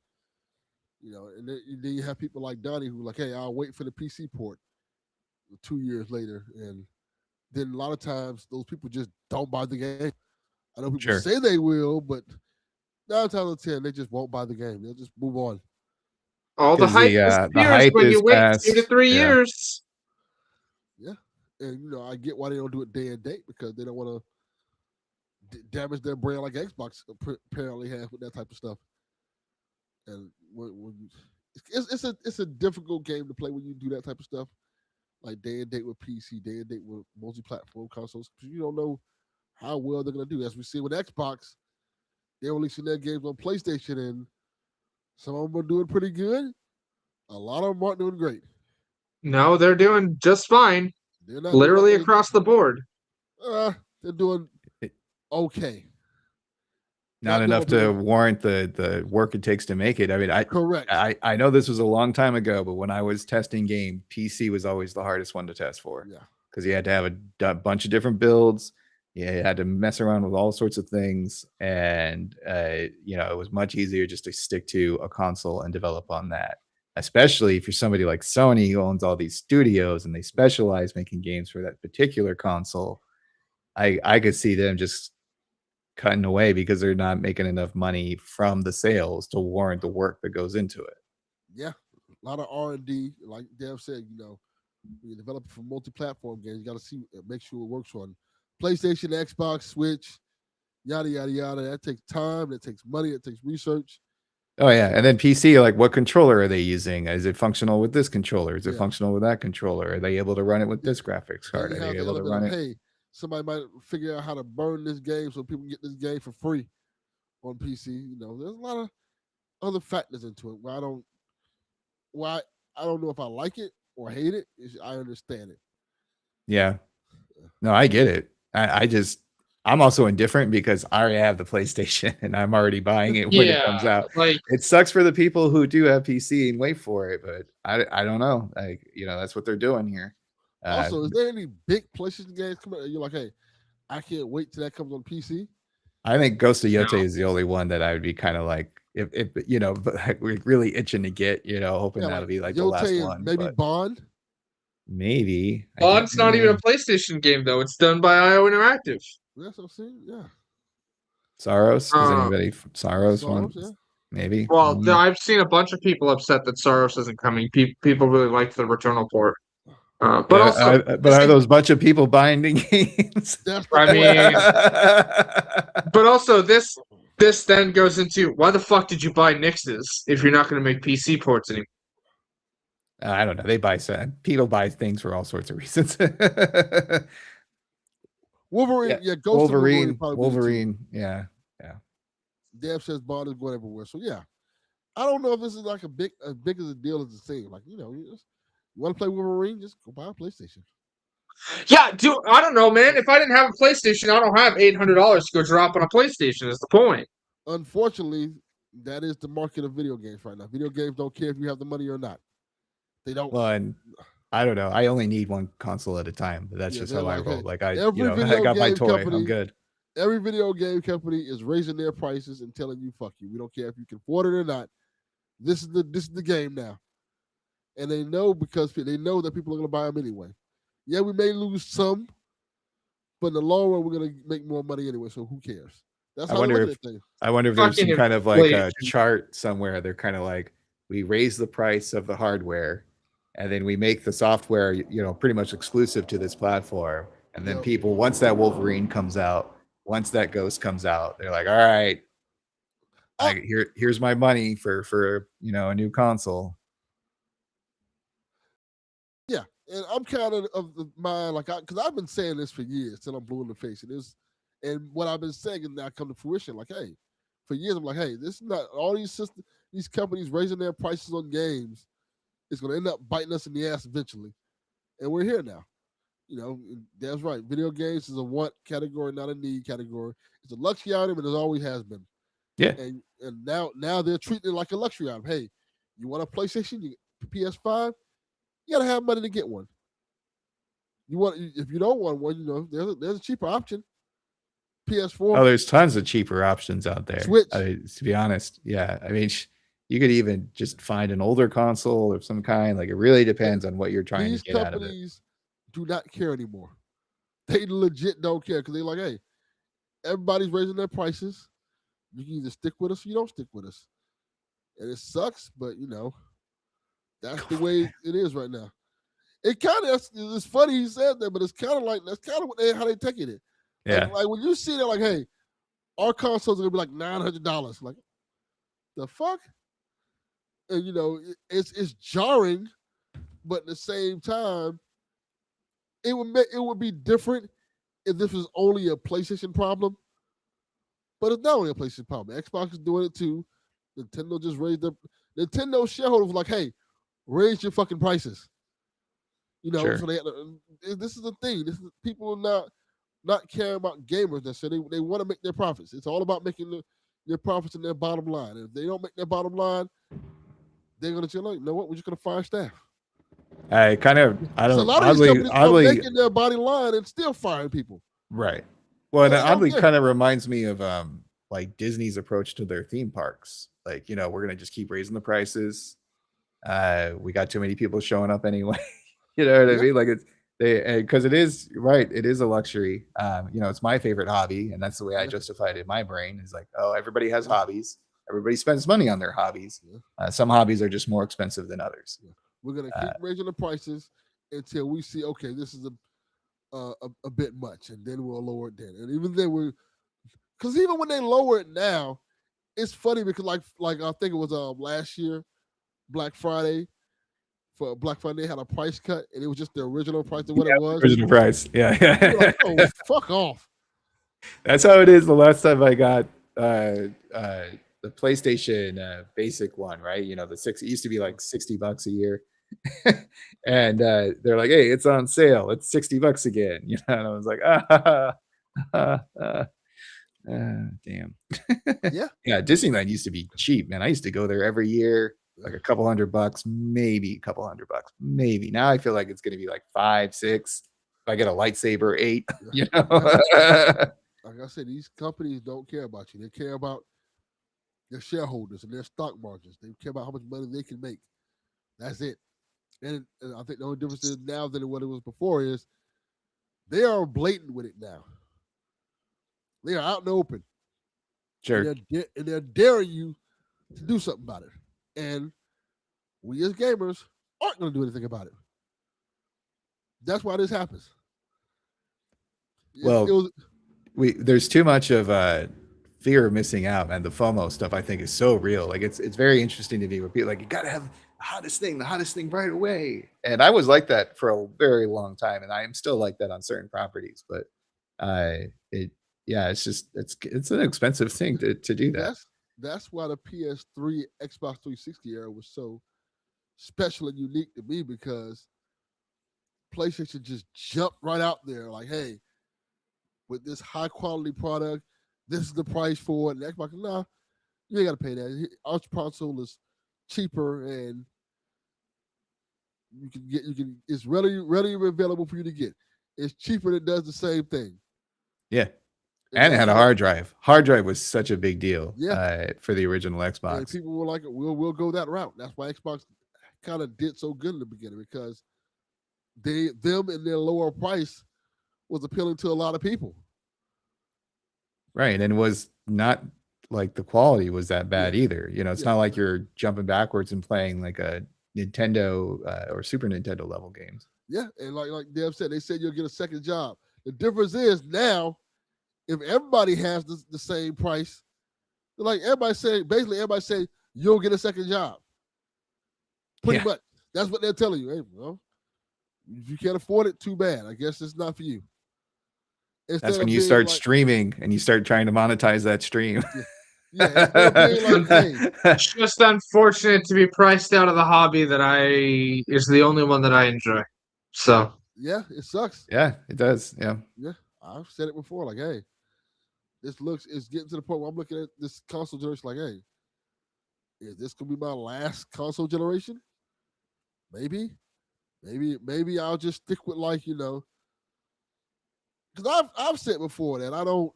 and then you have people like Donnie who like, hey, I'll wait for the PC port 2 years later, and then a lot of times those people just don't buy the game. I know people Sure. say they will, but 9 times out of 10 they just won't buy the game. They'll just move on. All the Because hype the disappears hype when you is wait 2 to past. 3 years. Yeah, and I get why they don't do it day and date because they don't want to damage their brand like Xbox apparently has with that type of stuff. And it's a difficult game to play when you do that type of stuff, like day and date with PC, day and date with multi-platform consoles, because you don't know how well they're gonna do. As we see with Xbox, they're releasing their games on PlayStation, and some of them are doing pretty good. A lot of them aren't doing great. No, they're doing just fine. They're not doing like Literally across the board. they're doing It- okay. Not Not doing enough what to people warrant the work it takes to make it. I mean, correct. I know this was a long time ago, but when I was testing game, PC was always the hardest one to test for Yeah, because you had to have bunch of different builds. You had to mess around with all sorts of things, and it was much easier just to stick to a console and develop on that. Especially if you're somebody like Sony who owns all these studios and they specialize making games for that particular console. I could see them just cutting away because they're not making enough money from the sales to warrant the work that goes into it. yeah. A lot of R&D, like Dev said. When you develop for multi-platform games, you got to see, make sure it works on PlayStation, Xbox, Switch, yada yada yada. That takes time. That takes money. It takes research. Oh yeah, and then PC, like what controller are they using? Is it functional with this controller? Is it Yeah. functional with that controller? Are they able to run it with this graphics Then card? you Are they have the able to element run of, it? hey, somebody might figure out how to burn this game so people can get this game for free on PC. There's a lot of other factors into it. Why I don't know if I like it or hate it. I understand it. Yeah. No, I get it. I'm also indifferent because I already have the PlayStation and I'm already buying it when it Yeah, comes out. like It sucks for the people who do have PC and wait for it, but I don't know. Like, that's what they're doing here. Also, is there any big PlayStation games coming out? You're like, hey, I can't wait till that comes on PC. I think Ghost of no. Yotei is the only one that I would be kind of like, if but like we're really itching to get, hoping Yeah, that'll like be like the Yotei last and one. maybe But Bond. maybe I can't Bond's not even a remember. PlayStation game though. It's done by IO Interactive. That's what I'm saying. Yeah. Saros. Does Uh, anybody Saros Soros, want? yeah. Maybe. well, I've seen a bunch of people upset that Saros isn't coming. People really liked the Returnal port. But also, But are those bunch of people buying the games? That's the I point. mean, but also this then goes into why the fuck did you buy Nixes if you're not going to make PC ports anymore? I don't know. They buy people buy things for all sorts of reasons. Wolverine, Yeah, Ghost of Wolverine Wolverine. probably be the two. Wolverine. Yeah. Dev says Bond is going everywhere. So yeah, I don't know if this is like as big as a deal as it seems. Like you want to play Wolverine, just go buy a PlayStation. Yeah, dude, I don't know, man. If I didn't have a PlayStation, I don't have $800 to go drop on a PlayStation. Is the point? Unfortunately, that is the market of video games right now. Video games don't care if you have the money or not. They don't. Well, and I don't know. I only need one console at a time. But that's Yeah, just they're how I like, roll. hey, Like I video got my game toy. company, I'm good. Every video game company is raising their prices and telling you, "Fuck you. We don't care if you can afford it or not. This is the game now." And they know because they know that people are going to buy them anyway. Yeah, we may lose some, but in the long run, we're going to make more money anyway. So who cares? That's I how they're wonder looking if at things. I wonder if there's some Fucking kind of like a inflation. chart somewhere. They're kind of like we raise the price of the hardware, and then we make the software, pretty much exclusive to this platform. And then Yep. people, once that Wolverine comes out, once that Ghost comes out, they're like, all right, here's my money for a new console. Yeah, and I'm kind of the mind like because I've been saying this for years till I'm blue in the face. And what I've been saying is now come to fruition. Like, hey, for years I'm like, hey, this is not all these companies raising their prices on games. It's going to end up biting us in the ass eventually, and we're here now. That's right. Video games is a want category, not a need category. It's a luxury item, and it always has been. Yeah. And now they're treating it like a luxury item. Hey, you want a PlayStation, PS5? You gotta have money to get one. If you don't want one, there's a cheaper option. PS4, Oh, there's tons of cheaper options out there. Switch. To be honest, yeah. I mean, you could even just find an older console of some kind. Like it really depends on what you're trying to These get out of it. companies do not care anymore. They legit don't care because they're like, hey, everybody's raising their prices. You can either stick with us or you don't stick with us. And it sucks, but that's the way it is right now. It kind of it's funny he said that, but it's kind of like that's kind of how they taking it. Yeah. Like when you see that, like, hey, our consoles are gonna be like $900. Like, the fuck? And it's jarring, but at the same time, it would be different if this was only a PlayStation problem. But it's not only a PlayStation problem. Xbox is doing it too. Nintendo just raised their Nintendo shareholders were like, hey, raise your fucking prices. Sure. So this is the thing. This is people are not caring about gamers. So they want to make their profits. It's all about making their profits and their bottom line. And if they don't make their bottom line, they're gonna say, like, you know what? We're just gonna fire staff. I don't. So a lot of these companies are making their bottom line and still firing people. Right. Well, and They it don't oddly care. kind of reminds me of like Disney's approach to their theme parks. Like, we're gonna just keep raising the prices. We got too many people showing up anyway. You know what I mean? Like because it is right. It is a luxury. It's my favorite hobby, and that's the way I justify it in my brain. Is like, oh, everybody has hobbies. Everybody spends money on their hobbies. Some hobbies are just more expensive than others. We're gonna keep raising the prices until we see, okay, this is a bit much, and then we'll lower it then. And even then, because even when they lower it now, it's funny because like I think it was last year, Black Friday. For Black Friday, they had a price cut, and it was just the original price of what it was. Original price, yeah. You're like, oh, fuck off. That's how it is. The last time I got the PlayStation basic one, right? It used to be like $60 a year. And they're like, hey, it's on sale. It's $60 again. And I was like, damn. Yeah, Disneyland used to be cheap, man. I used to go there every year, like a couple $100, maybe a couple $100, maybe. Now I feel like it's gonna be like 5, 6. If I get a lightsaber, 8. Like I said, these companies don't care about you. They care about their shareholders and their stock margins. They care about how much money they can make. That's it. And I think the only difference is now than what it was before is they are blatant with it now. They are out in the open. Sure. And they're daring you to do something about it. And we as gamers aren't going to do anything about it. That's why this happens. There's too much of fear of missing out, and the FOMO stuff I think is so real. Like it's very interesting to me where people like, you gotta have the hottest thing right away. And I was like that for a very long time, and I am still like that on certain properties. But it's an expensive thing to do that. That's why the PS3, Xbox 360 era was so special and unique to me, because PlayStation just jumped right out there like, hey, with this high quality product, this is the price for it. And Xbox, nah, you ain't got to pay that. Our console is cheaper, and it's readily available for you to get. It's cheaper and it does the same thing. Yeah. And it had a hard drive. Hard drive was such a big deal for the original Xbox. And people were like, we'll go that route. That's why Xbox kind of did so good in the beginning, because them and their lower price was appealing to a lot of people. Right. And it was not like the quality was that bad either. It's not like you're jumping backwards and playing like a Nintendo or Super Nintendo level games. Yeah. And like Dev said, they said you'll get a second job. The difference is now, if everybody has the same price, like everybody say you'll get a second job. Pretty much. That's what they're telling you. Hey, well, if you can't afford it, too bad. I guess it's not for you. That's when you start streaming and you start trying to monetize that stream. It's just unfortunate to be priced out of the hobby that is the only one that I enjoy. So yeah, it sucks. Yeah, it does. Yeah. Yeah, I've said it before. Like, hey, it's getting to the point where I'm looking at this console generation. Like, hey, is this gonna be my last console generation? Maybe I'll just stick with because I've said before that I don't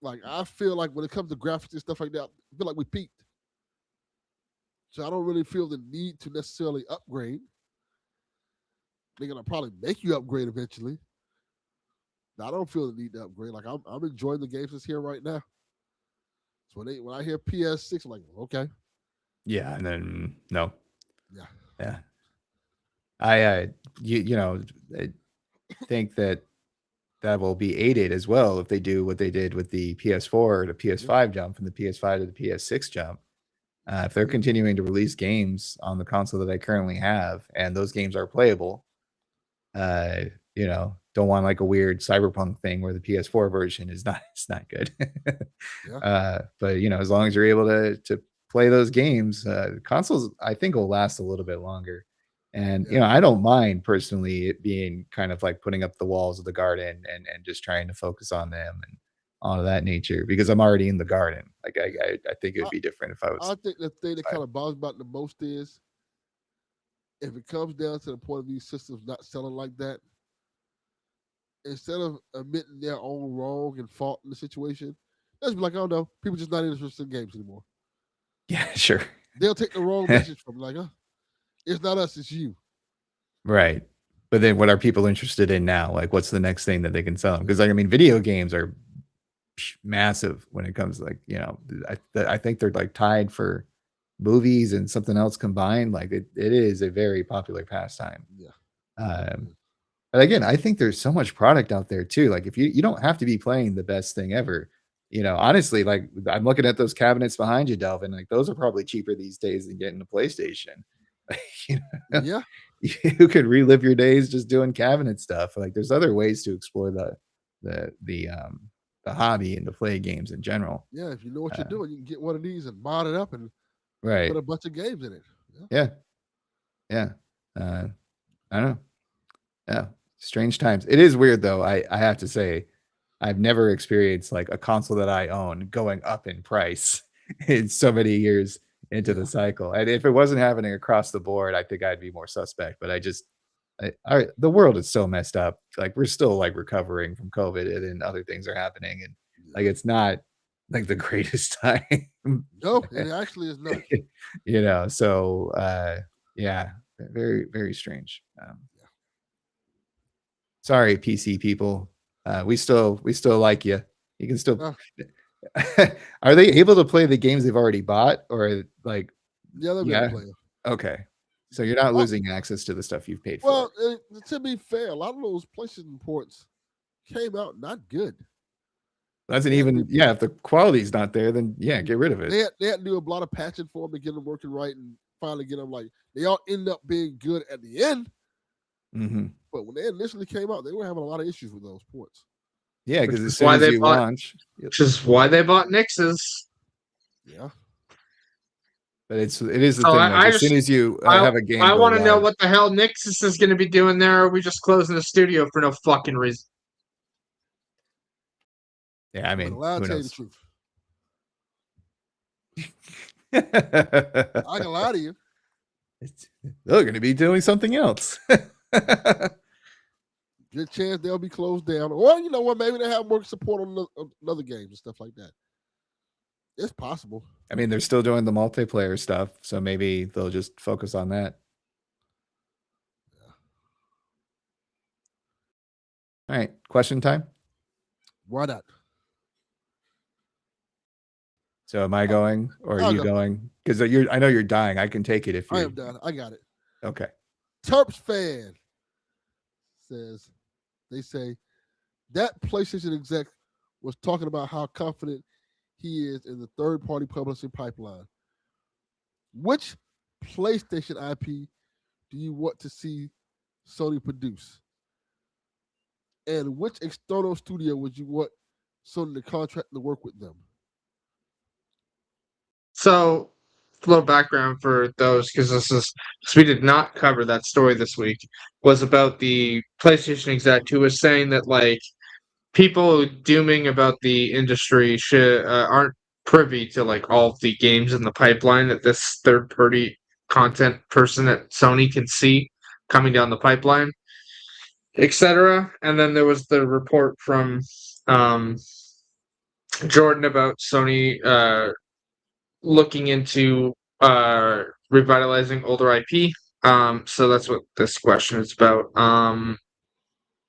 like I feel like when it comes to graphics and stuff like that, I feel like we peaked. So I don't really feel the need to necessarily upgrade. They're gonna probably make you upgrade eventually. I don't feel the need to upgrade. Like I'm enjoying the games that's here right now. So when I hear PS6, I'm like, okay, Yeah, and then no. yeah, Yeah. I I think that will be aided as well if they do what they did with the PS4 to PS5 jump from the PS5 to the PS6 jump. If they're continuing to release games on the console that I currently have, and those games are playable, uh, don't want like a weird cyberpunk thing where the PS4 version is not it's not good. But as long as you're able to play those games, consoles I think will last a little bit longer. And I don't mind personally it being kind of like putting up the walls of the garden and just trying to focus on them and all of that nature because I'm already in the garden. Like I think it would be different if I was. I think the thing that kind of bothers about the most is if it comes down to the point of these systems not selling like that, instead of admitting their own wrong and fault in the situation, let's be like, oh no, people just not interested in games anymore. Yeah, sure. They'll take the wrong message from like, oh, it's not us, it's you. Right. But then what are people interested in now? Like what's the next thing that they can sell? Because like I mean, video games are massive when it comes to like, I think they're like tied for movies and something else combined. Like it is a very popular pastime. Yeah. But again, I think there's so much product out there too. Like if you don't have to be playing the best thing ever. Honestly, like I'm looking at those cabinets behind you, Delvin. Like those are probably cheaper these days than getting a PlayStation. Yeah. You could relive your days just doing cabinet stuff. Like there's other ways to explore the hobby and to play games in general. Yeah, if you know what you're doing, you can get one of these and mod it up and right. put a bunch of games in it. Yeah. I don't know. Yeah. Strange times. It is weird though. I have to say, I've never experienced like a console that I own going up in price in so many years into the cycle. And if it wasn't happening across the board, I think I'd be more suspect. But the world is so messed up. Like we're still like recovering from COVID and then other things are happening. And like it's not like the greatest time. No, it actually is not. So yeah, very, very strange. Sorry, PC people. We still like you. You can still. Are they able to play the games they've already bought, or like? Yeah, they'll be able to play them. Okay, so you're not losing access to the stuff you've paid for. Well, to be fair, a lot of those PlayStation ports came out not good. That's an even if the quality's not there, then get rid of it. They had to do a lot of patching for them to get them working right and finally get them like they all end up being good at the end. Mm-hmm. But when they initially came out, they were having a lot of issues with those ports. Yeah, because as soon as you launch, which is why they bought Nix's. Yeah, but it is the thing. Like, as soon as you have a game, I want to know what the hell Nix's is going to be doing there. Or are we just closing the studio for no fucking reason? Yeah, I mean, I'll tell you the truth. I can lie to you. They're going to be doing something else. Good chance they'll be closed down, or you know what? Maybe they have more support on other games and stuff like that. It's possible. I mean, they're still doing the multiplayer stuff, so maybe they'll just focus on that. Yeah. All right, question time. Why not? So, am I going or are you going? Because I know you're dying. I can take it if you. I am done. I got it. Okay. Terps fan says they say that PlayStation exec was talking about how confident he is in the third-party publishing pipeline. Which PlayStation IP do you want to see Sony produce? And which external studio would you want Sony to contract to work with them? So, a little background for those, because we did not cover that story this week, was about the PlayStation exec who was saying that like people dooming about the industry aren't privy to like all of the games in the pipeline that this third-party content person at Sony can see coming down the pipeline, etc. And then there was the report from Jordan about Sony looking into revitalizing older IP. So that's what this question is about. I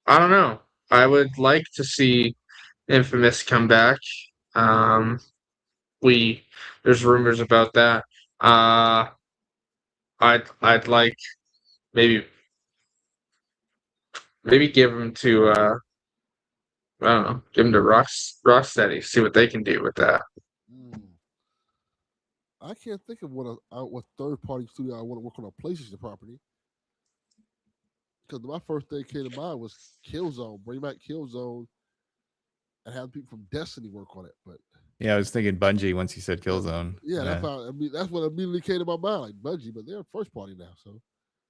don't know. I would like to see Infamous come back. Um, there's rumors about that. I'd like maybe give him to I don't know, give him to Rocksteady, see what they can do with that. I can't think of what third party studio I want to work on a PlayStation property. Because my first thing came to mind was Killzone. Bring back Killzone and have people from Destiny work on it. But yeah, I was thinking Bungie once you said Killzone. Yeah, that's what immediately came to my mind, like Bungie. But they're first party now, so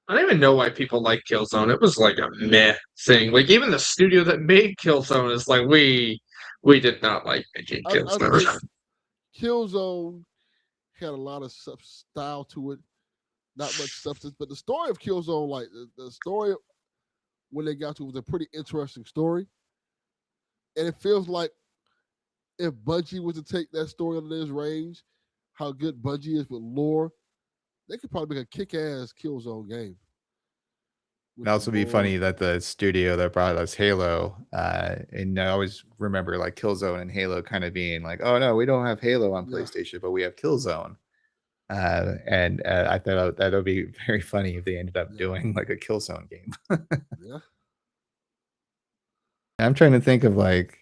I don't even know why people like Killzone. It was like a meh thing. Like even the studio that made Killzone is like we did not like making Killzone. I think Killzone had a lot of style to it, not much substance. But the story of Killzone, like the story when they got to it, was a pretty interesting story, and it feels like if Bungie was to take that story under this range, how good Bungie is with lore, they could probably make a kick-ass Killzone game. It'd also be funny that the studio that brought us Halo, and I always remember like Killzone and Halo kind of being like, oh no, we don't have Halo on PlayStation, but we have Killzone. And I thought that would be very funny if they ended up doing like a Killzone game. Yeah. I'm trying to think of like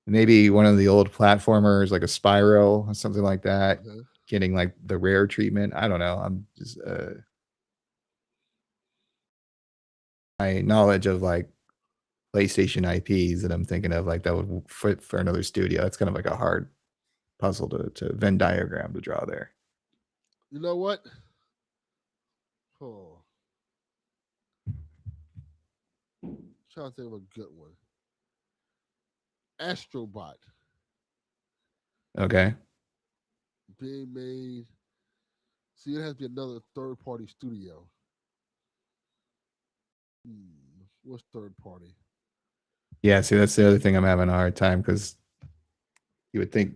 maybe one of the old platformers, like a Spyro or something like that, getting like the rare treatment. I don't know. I'm just my knowledge of like PlayStation IPs that I'm thinking of, like that would fit for another studio. It's kind of like a hard puzzle to Venn diagram to draw there. You know what? Oh. Trying to think of a good one. Astrobot. Okay. Being made. See, it has to be another third party studio. What's third party? Yeah, see, that's the other thing I'm having a hard time because you would think.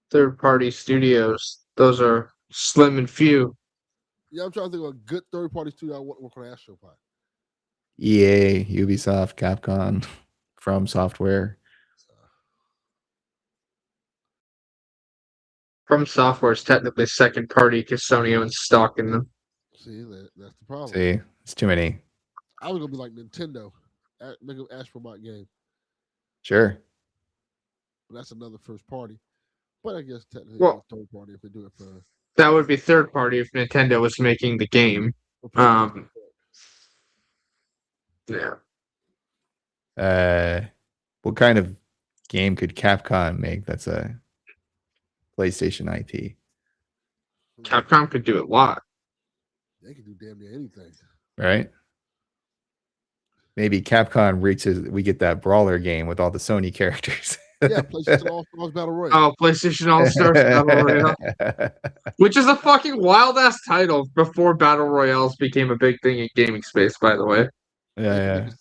Third party studios, those are slim and few. Yeah, I'm trying to think of a good third party studio I want to work on Astrobot. EA, Ubisoft, Capcom, From Software. From Software is technically second party because Sony owns stock in them. See, that's the problem. See, it's too many. I was gonna be like Nintendo, make an Astrobot game. Sure. But that's another first party. But I guess technically it's third party if they do it for. That would be third party if Nintendo was making the game. Yeah. What kind of game could Capcom make that's a PlayStation IP? Capcom could do a lot. They could do damn near anything. Right? Maybe Capcom we get that brawler game with all the Sony characters. Yeah, PlayStation All-Stars Battle Royale. Oh, PlayStation All-Stars Battle Royale. Which is a fucking wild-ass title before Battle Royales became a big thing in gaming space, by the way. Yeah.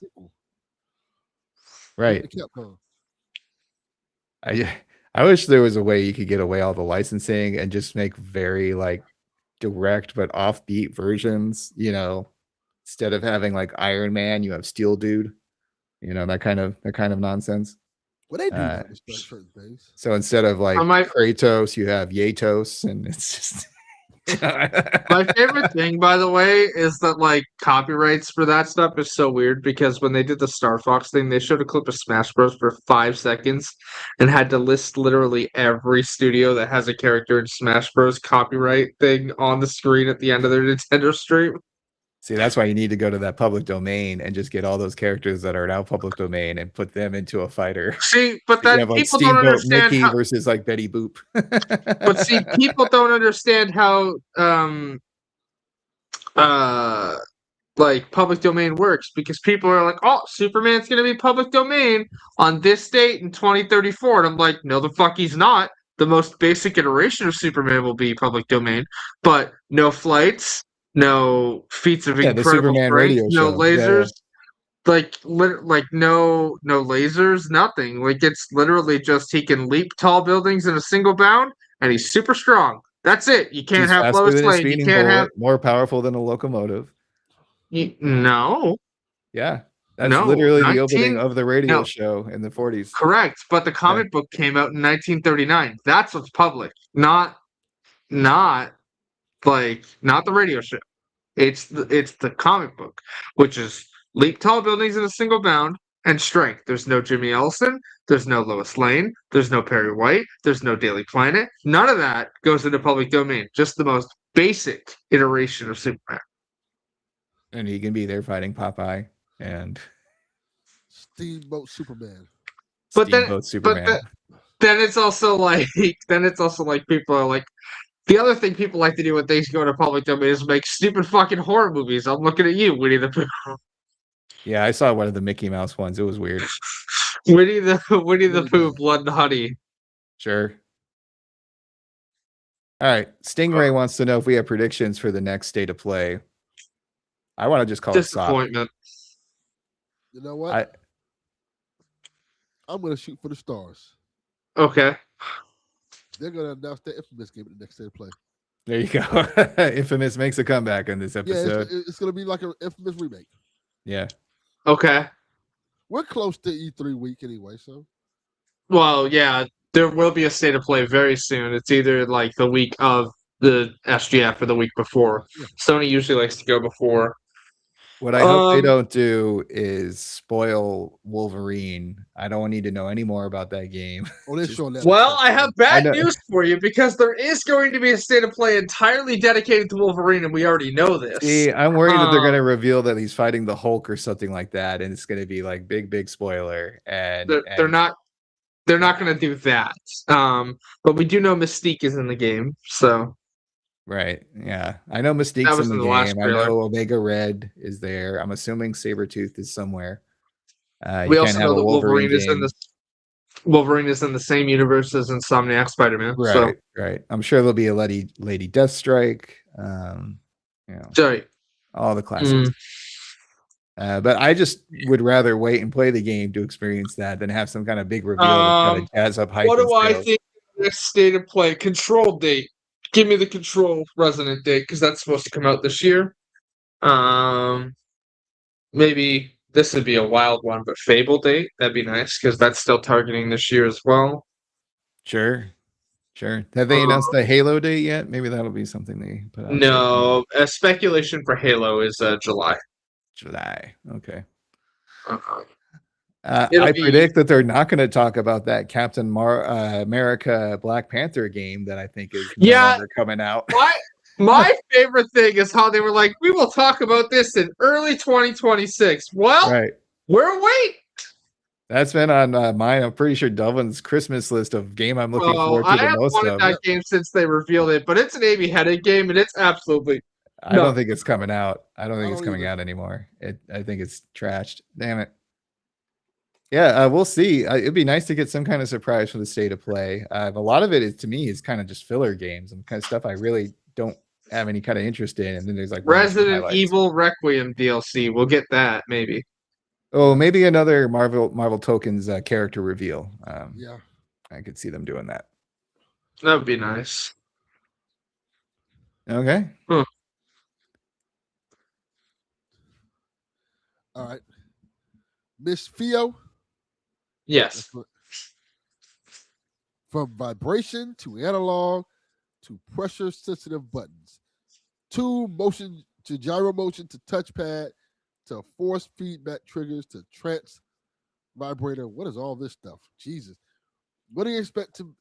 Right. I wish there was a way you could get away all the licensing and just make very like direct but offbeat versions, you know, instead of having like Iron Man, you have Steel Dude, you know, that kind of nonsense. Well, they do certain things. So instead of like Kratos, you have Yatos, and it's just my favorite thing, by the way, is that like copyrights for that stuff is so weird because when they did the Star Fox thing, they showed a clip of Smash Bros for 5 seconds and had to list literally every studio that has a character in Smash Bros copyright thing on the screen at the end of their Nintendo stream. See, that's why you need to go to that public domain and just get all those characters that are now public domain and put them into a fighter. See, but that people like don't understand Mickey versus like Betty Boop. But see, people don't understand how like public domain works because people are like, "Oh, Superman's gonna be public domain on this date in 2034," and I'm like, "No, the fuck he's not. The most basic iteration of Superman will be public domain, but no flights." no feats of Yeah, the incredible Superman strength, radio no show. Yeah, lasers, like no lasers, nothing. Like it's literally just he can leap tall buildings in a single bound, and he's super strong. That's it. You can't he's have faster Lois than a Lane. You speeding can't have bullet, more powerful than a locomotive. no, Yeah, that's no, literally the opening 19 of the radio no, show in the 40s. correct. But the Yeah. comic book came out in 1939. That's what's public, not not the radio show. It's the comic book, which is leap tall buildings in a single bound and strength. There's no Jimmy Olsen. There's no Lois Lane. There's no Perry White. There's no Daily Planet. None of that goes into public domain. Just the most basic iteration of Superman. And he can be there fighting Popeye and Steamboat Superman. But Steamboat Superman. then it's also like people are like, the other thing people like to do when things go to public domain is make stupid fucking horror movies. I'm looking at you, Winnie the Pooh. Yeah, I saw one of the Mickey Mouse ones. It was weird. Winnie the Pooh, Blood and Honey. Sure. All right. Stingray wants to know if we have predictions for the next State of Play. I want to just call it soft. Disappointment. You know what? I'm going to shoot for the stars. Okay. They're going to announce their Infamous game at the next State of Play. There you go. Infamous makes a comeback in this episode. Yeah, it's going to be like an Infamous remake. Yeah. Okay. We're close to E3 week anyway, so. Well, yeah, there will be a State of Play very soon. It's either like the week of the SGF or the week before. Yeah. Sony usually likes to go before. What I hope they don't do is spoil Wolverine. I don't need to know any more about that game. Oh, they're showing that. Well, I have bad news for you because there is going to be a State of Play entirely dedicated to Wolverine, and we already know this. See, I'm worried that they're going to revel that he's fighting the Hulk or something like that, and it's going to be like big spoiler. And they're not going to do that. But we do know Mystique is in the game, so. Right. Yeah. I know Mystique's in the game. I know Omega Red is there. I'm assuming Sabretooth is somewhere. We also know that Wolverine is in the same universe as Insomniac Spider-Man. Right. So. Right. I'm sure there'll be a Lady Deathstrike. Sorry. All the classics. But I just would rather wait and play the game to experience that than have some kind of big reveal to kind of jazz up hype. What do I think the next State of Play? Control date. Give me the Control Resident date because that's supposed to come out this year. Maybe this would be a wild one, but Fable date, that'd be nice because that's still targeting this year as well. Sure. Have they announced the Halo date yet? Maybe that'll be something they put out. No, speculation for Halo is July. Okay. I predict that they're not going to talk about that Captain America Black Panther game that I think is no longer coming out. My favorite thing is how they were like, we will talk about this in early 2026. Well, we're waiting. That's been on mine. I'm pretty sure Delvin's Christmas list of game I'm looking forward to the most of. I haven't wanted that game since they revealed it, but it's an Amy Hennig game, and it's absolutely. I don't think it's coming out. I don't think it's coming out anymore. I think it's trashed. Damn it. Yeah, we'll see. It'd be nice to get some kind of surprise for the State of Play. A lot of it is, to me, is kind of just filler games and kind of stuff I really don't have any kind of interest in. And then there's like Resident Evil Requiem DLC. We'll get that maybe. Oh, maybe another Marvel Tokens character reveal. Yeah, I could see them doing that. That would be nice. Okay. Huh. All right, Miss Fio. Yes. From vibration to analog to pressure sensitive buttons, to motion to gyro motion to touchpad to force feedback triggers to trance vibrator. What is all this stuff? Jesus. What do you expect to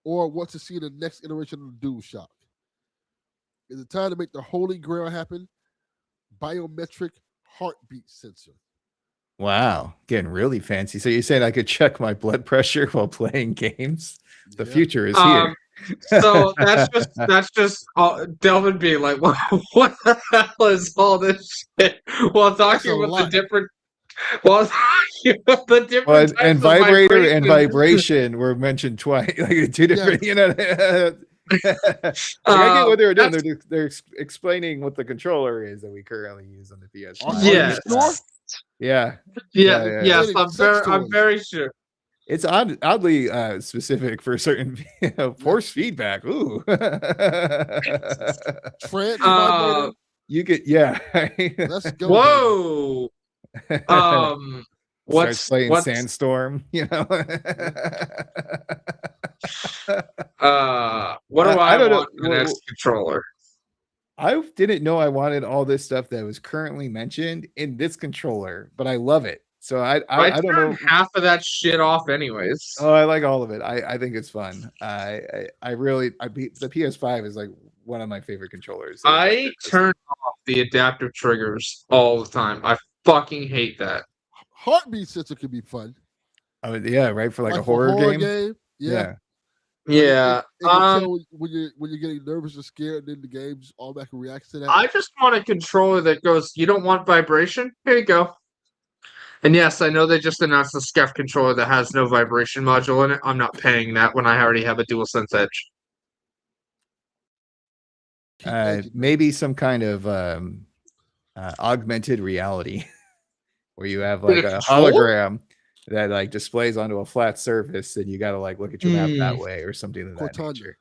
or want to see in the next iteration of the DualShock? Is it time to make the holy grail happen? Biometric heartbeat sensor. Wow, getting really fancy. So you're saying I could check my blood pressure while playing games? The future is here. So that's just Delvin being like, what the hell is all this shit? While talking with the different, and vibrator and vibration were mentioned twice, like two different. I get what they were doing. That's- They're explaining what the controller is that we currently use on the PS5. Are you Yes. sure? Yeah. Yeah, yes, Explaining sex I'm toys. very sure. It's oddly specific for certain force feedback. Ooh. Trans Uh, vibrator. You get Let's go. Whoa. Starts playing what's Sandstorm, you know. what do I I don't know. want in the next controller? I didn't know I wanted all this stuff that was currently mentioned in this controller, but I love it. So I don't know. Half of that shit off, anyways. Oh, I like all of it. I think it's fun. I really the PS5 is like one of my favorite controllers. I turn off the adaptive triggers all the time. I fucking hate that. Heartbeat sensor could be fun. Oh yeah, right, for like a for horror game. Yeah. Yeah. It can tell when you're getting nervous or scared, and then the game just automatically reacts to that. I just want a controller that goes, you don't want vibration? Here you go. And yes, I know they just announced the SCEF controller that has no vibration module in it. I'm not paying that when I already have a DualSense Edge. Maybe some kind of augmented reality where you have like a hologram that like displays onto a flat surface and you got to like look at your map that way or something of that nature.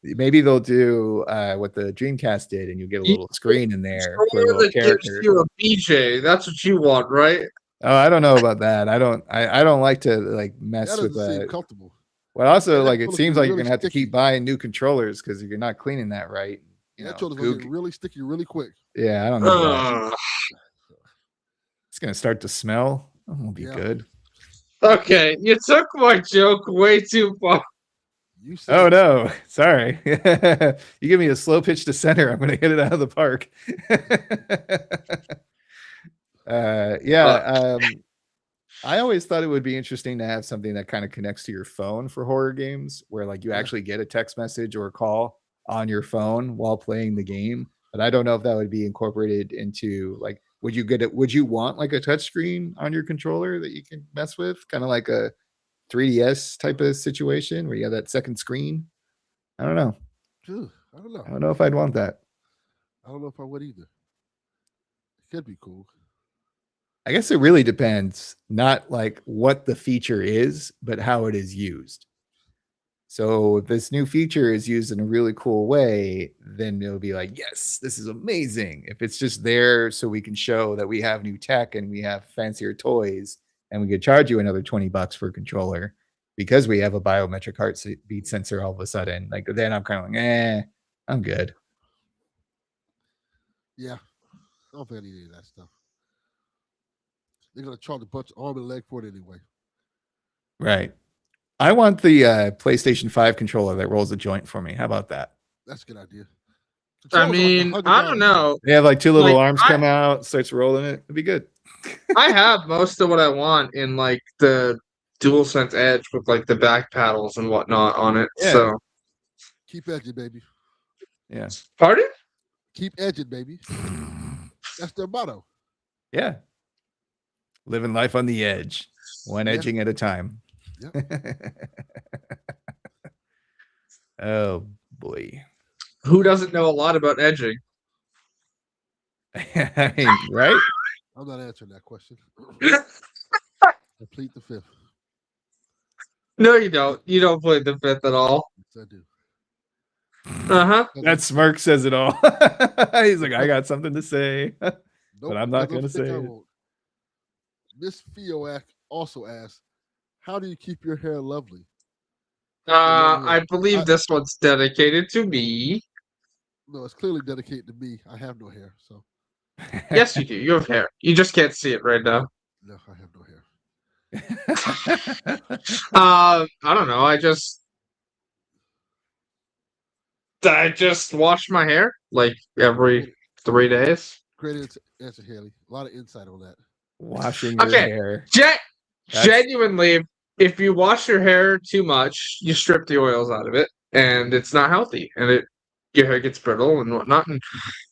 Maybe they'll do what the Dreamcast did, and you get a little screen in there for a little character. You a BJ. That's what you want, right? Oh, I don't know about that. I don't like to like mess with that. Comfortable. Well, also like it seems like you're gonna have to keep buying new controllers because you're not cleaning that right. That controller's gonna get really sticky really quick. Yeah, I don't know. It's gonna start to smell. That won't be good. Okay, you took my joke way too far. Oh no, sorry. You give me a slow pitch to center, I'm gonna hit it out of the park. I always thought it would be interesting to have something that kind of connects to your phone for horror games, where like you actually get a text message or a call on your phone while playing the game. But I don't know if that would be incorporated into like, would you want like a touchscreen on your controller that you can mess with, kind of like a 3DS type of situation where you have that second screen? I don't know. I don't know. I don't know if I'd want that. I don't know if I would either. It could be cool. I guess it really depends, not like what the feature is, but how it is used. So if this new feature is used in a really cool way, then it'll be like, yes, this is amazing. If it's just there so we can show that we have new tech and we have fancier toys, and we could charge you another $20 for a controller because we have a biometric heartbeat sensor all of a sudden, like then I'm kind of like, I'm good. Yeah, I don't think I need any of that stuff. They're gonna charge a bunch of arm and leg for it anyway. Right. I want the PlayStation 5 controller that rolls a joint for me. How about that? That's a good idea. I mean, I don't know. They have like two little arms come out, starts rolling it. It'd be good. I have most of what I want in like the DualSense Edge with like the back paddles and whatnot on it. Yeah. So keep edging, baby. Yeah. Pardon? Keep edging, baby. That's their motto. Yeah. Living life on the edge, one edging at a time. Yep. Oh boy. Who doesn't know a lot about edging? I mean, right? I'm not answering that question. Complete the fifth. No, you don't. You don't play the fifth at all. Yes, I do. That smirk says it all. He's like, I got something to say, but I'm not going to say it. Miss Theo also asked, how do you keep your hair lovely? I believe this one's dedicated to me. No, it's clearly dedicated to me. I have no hair, so. Yes, you do. You have hair. You just can't see it right now. No, I have no hair. I don't know. I just wash my hair like every 3 days. Great answer, Haley. A lot of insight on that. Washing your hair. Genuinely, if you wash your hair too much, you strip the oils out of it, and it's not healthy, and your hair gets brittle and whatnot. And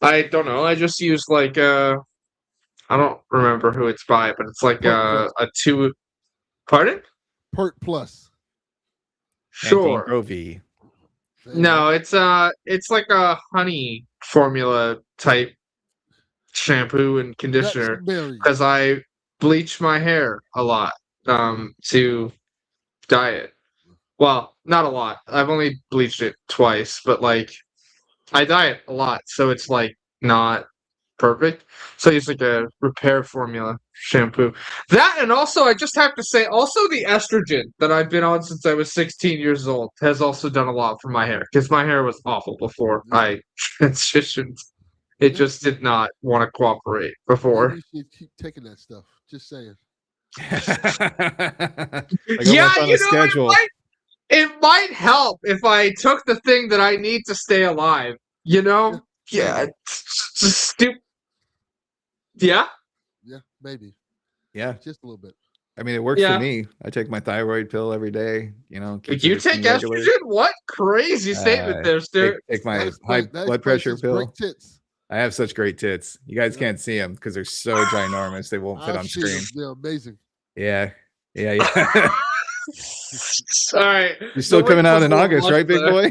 I don't know. I just use like I don't remember who it's by, but it's like a 2. Pardon? Pert Plus. Sure. No, it's like a honey formula type shampoo and Nuts conditioner and berries. because I bleach my hair a lot to dye it. Well, not a lot. I've only bleached it twice, but like I dye it a lot, so it's like not perfect. So I use like a repair formula shampoo. That and also I just have to say also the estrogen that I've been on since I was 16 years old has also done a lot for my hair because my hair was awful before Yeah. I transitioned. It Yeah. just did not want to cooperate Maybe before. you should keep taking that stuff. Just saying. Like Yeah, almost on a schedule. it might help if I took the thing that I need to stay alive. You know? Yeah, maybe. it's just stupid. Yeah. Yeah, maybe. Yeah. Just a little bit. I mean, it works for Yeah. me. I take my thyroid pill every day. You know, keeps You take everything regular. estrogen? What crazy statement there, Stuart. Take my That high explains blood pressure his pill. great tits. I have such great tits. You guys Yeah. can't see them because they're so ginormous. They won't fit I've on seen screen. them. They're amazing. Yeah. Yeah. All right. You're still coming out in August, right, big boy?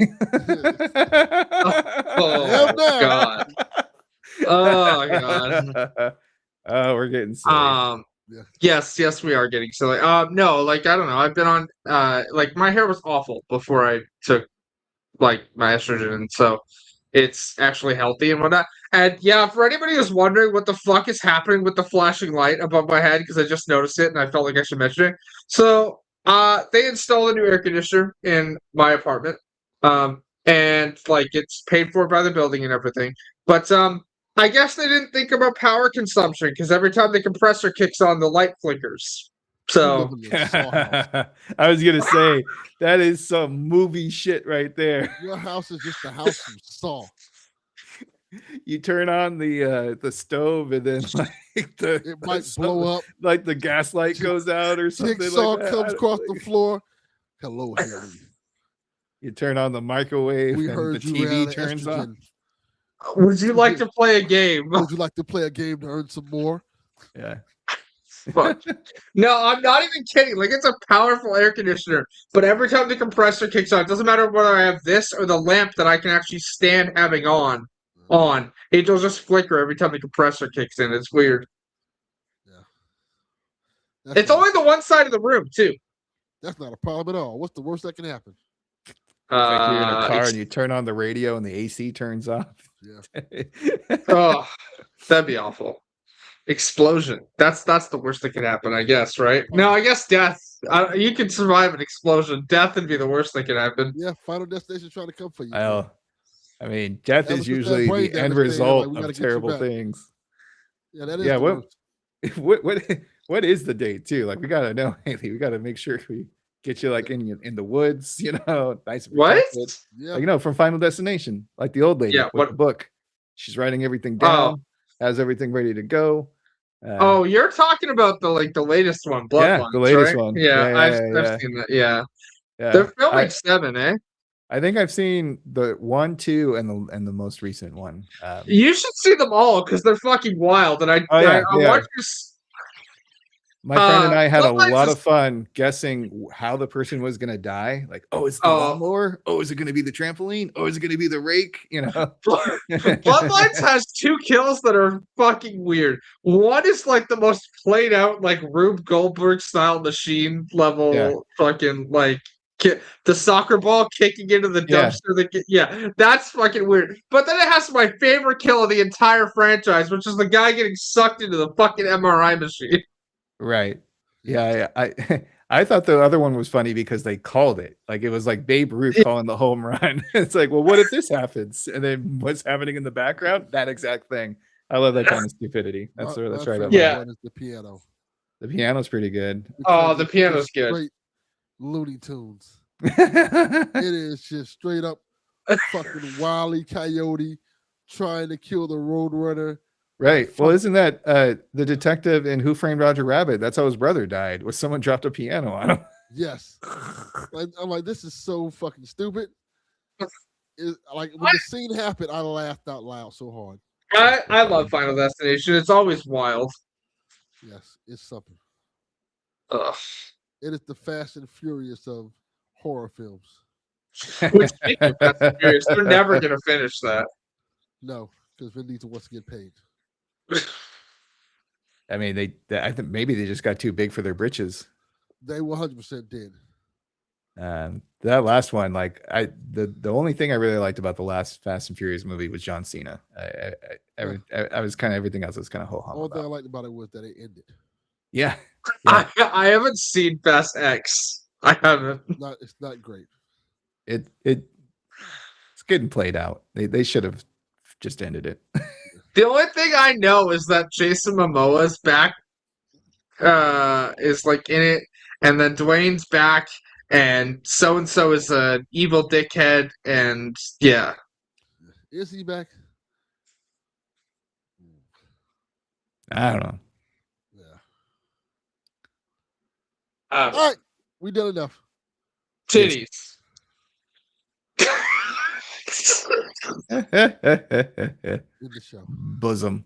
Oh, God. Oh, God. Oh, we're getting silly. Yeah. Yes, we are getting silly. No, like I don't know. I've been on like my hair was awful before I took like my estrogen, and so it's actually healthy and whatnot. And yeah, for anybody who's wondering what the fuck is happening with the flashing light above my head, because I just noticed it and I felt like I should mention it. So they installed a new air conditioner in my apartment. And like it's paid for by the building and everything. But I guess they didn't think about power consumption because every time the compressor kicks on, the light flickers. So I was gonna say that is some movie shit right there. Your house is just the house from Saw. You turn on the stove and then like it might blow up, like the gas light goes out or something. Jigsaw like comes across the floor. Hello, Harry. You turn on the microwave We and heard the you TV turns on. Would you like to play a game? Would you like to play a game to earn some more? Yeah. Fuck. No, I'm not even kidding. Like it's a powerful air conditioner, but every time the compressor kicks on, it doesn't matter whether I have this or the lamp that I can actually stand having on, it'll just flicker every time the compressor kicks in. It's weird. Yeah. It's only the one side of the room too. That's not a problem at all. What's the worst that can happen? Like you're in a car and you turn on the radio and the AC turns off. Yeah. Oh, that'd be awful. Explosion. That's the worst that could happen, I guess, right? No, I guess death. You can survive an explosion. Death would be the worst that could happen. Yeah, Final Destination trying to come for you. Well, I mean, death is usually the end result of terrible things. Yeah, that is the worst. What is the date too? Like we gotta know, Haley. We gotta make sure we get you like in the woods, you know, nice and protected. Yeah, like, you know, from Final Destination, like the old lady with the book. She's writing everything down, has everything ready to go. You're talking about the latest one, Bloodlines, yeah, the latest right? one. Yeah, I've seen that. Yeah, they're filming 7, eh? I think I've seen the 1, 2, and the most recent one. You should see them all because they're fucking wild. And I watched this. My friend and I had a lot of fun guessing how the person was going to die. Like, oh, it's the lawnmower. Oh, is it going to be the trampoline? Oh, is it going to be the rake? You know, Bloodlines has 2 kills that are fucking weird. One is like the most played out, like Rube Goldberg style machine level, fucking like the soccer ball kicking into the dumpster. That's fucking weird. But then it has my favorite kill of the entire franchise, which is the guy getting sucked into the fucking MRI machine. Right. Yeah. I thought the other one was funny because they called it. Like it was like Babe Ruth calling the home run. It's like, well, what if this happens? And then what's happening in the background? That exact thing. I love that kind of stupidity. That's right. The piano. The piano's pretty good. Oh, the piano's good. Straight Looney Tunes. It is just straight up fucking Wile E. Coyote trying to kill the Roadrunner. Right. Well, isn't that the detective in Who Framed Roger Rabbit? That's how his brother died. Was someone dropped a piano on him? Yes. I'm like, this is so fucking stupid. Like when the scene happened, I laughed out loud so hard. I love Final Destination. It's always wild. Yes, it's something. Ugh. It is the Fast and Furious of horror films. Which, speaking of Fast and Furious, they're never gonna finish that. No, because Vin Diesel wants to get paid. I mean, I think maybe they just got too big for their britches. They 100% did. That last one, like the only thing I really liked about the last Fast and Furious movie was John Cena. I was kind of everything else was kind of ho hum. All thing I liked about it was that it ended. Yeah. I haven't seen Fast X. I haven't. It's not great. It's getting played out. They should have just ended it. The only thing I know is that Jason Momoa's back, is like in it, and then Dwayne's back, and so is an evil dickhead, and yeah. Is he back? I don't know. Yeah. All right, we did enough. Titties. In the show. Bosom.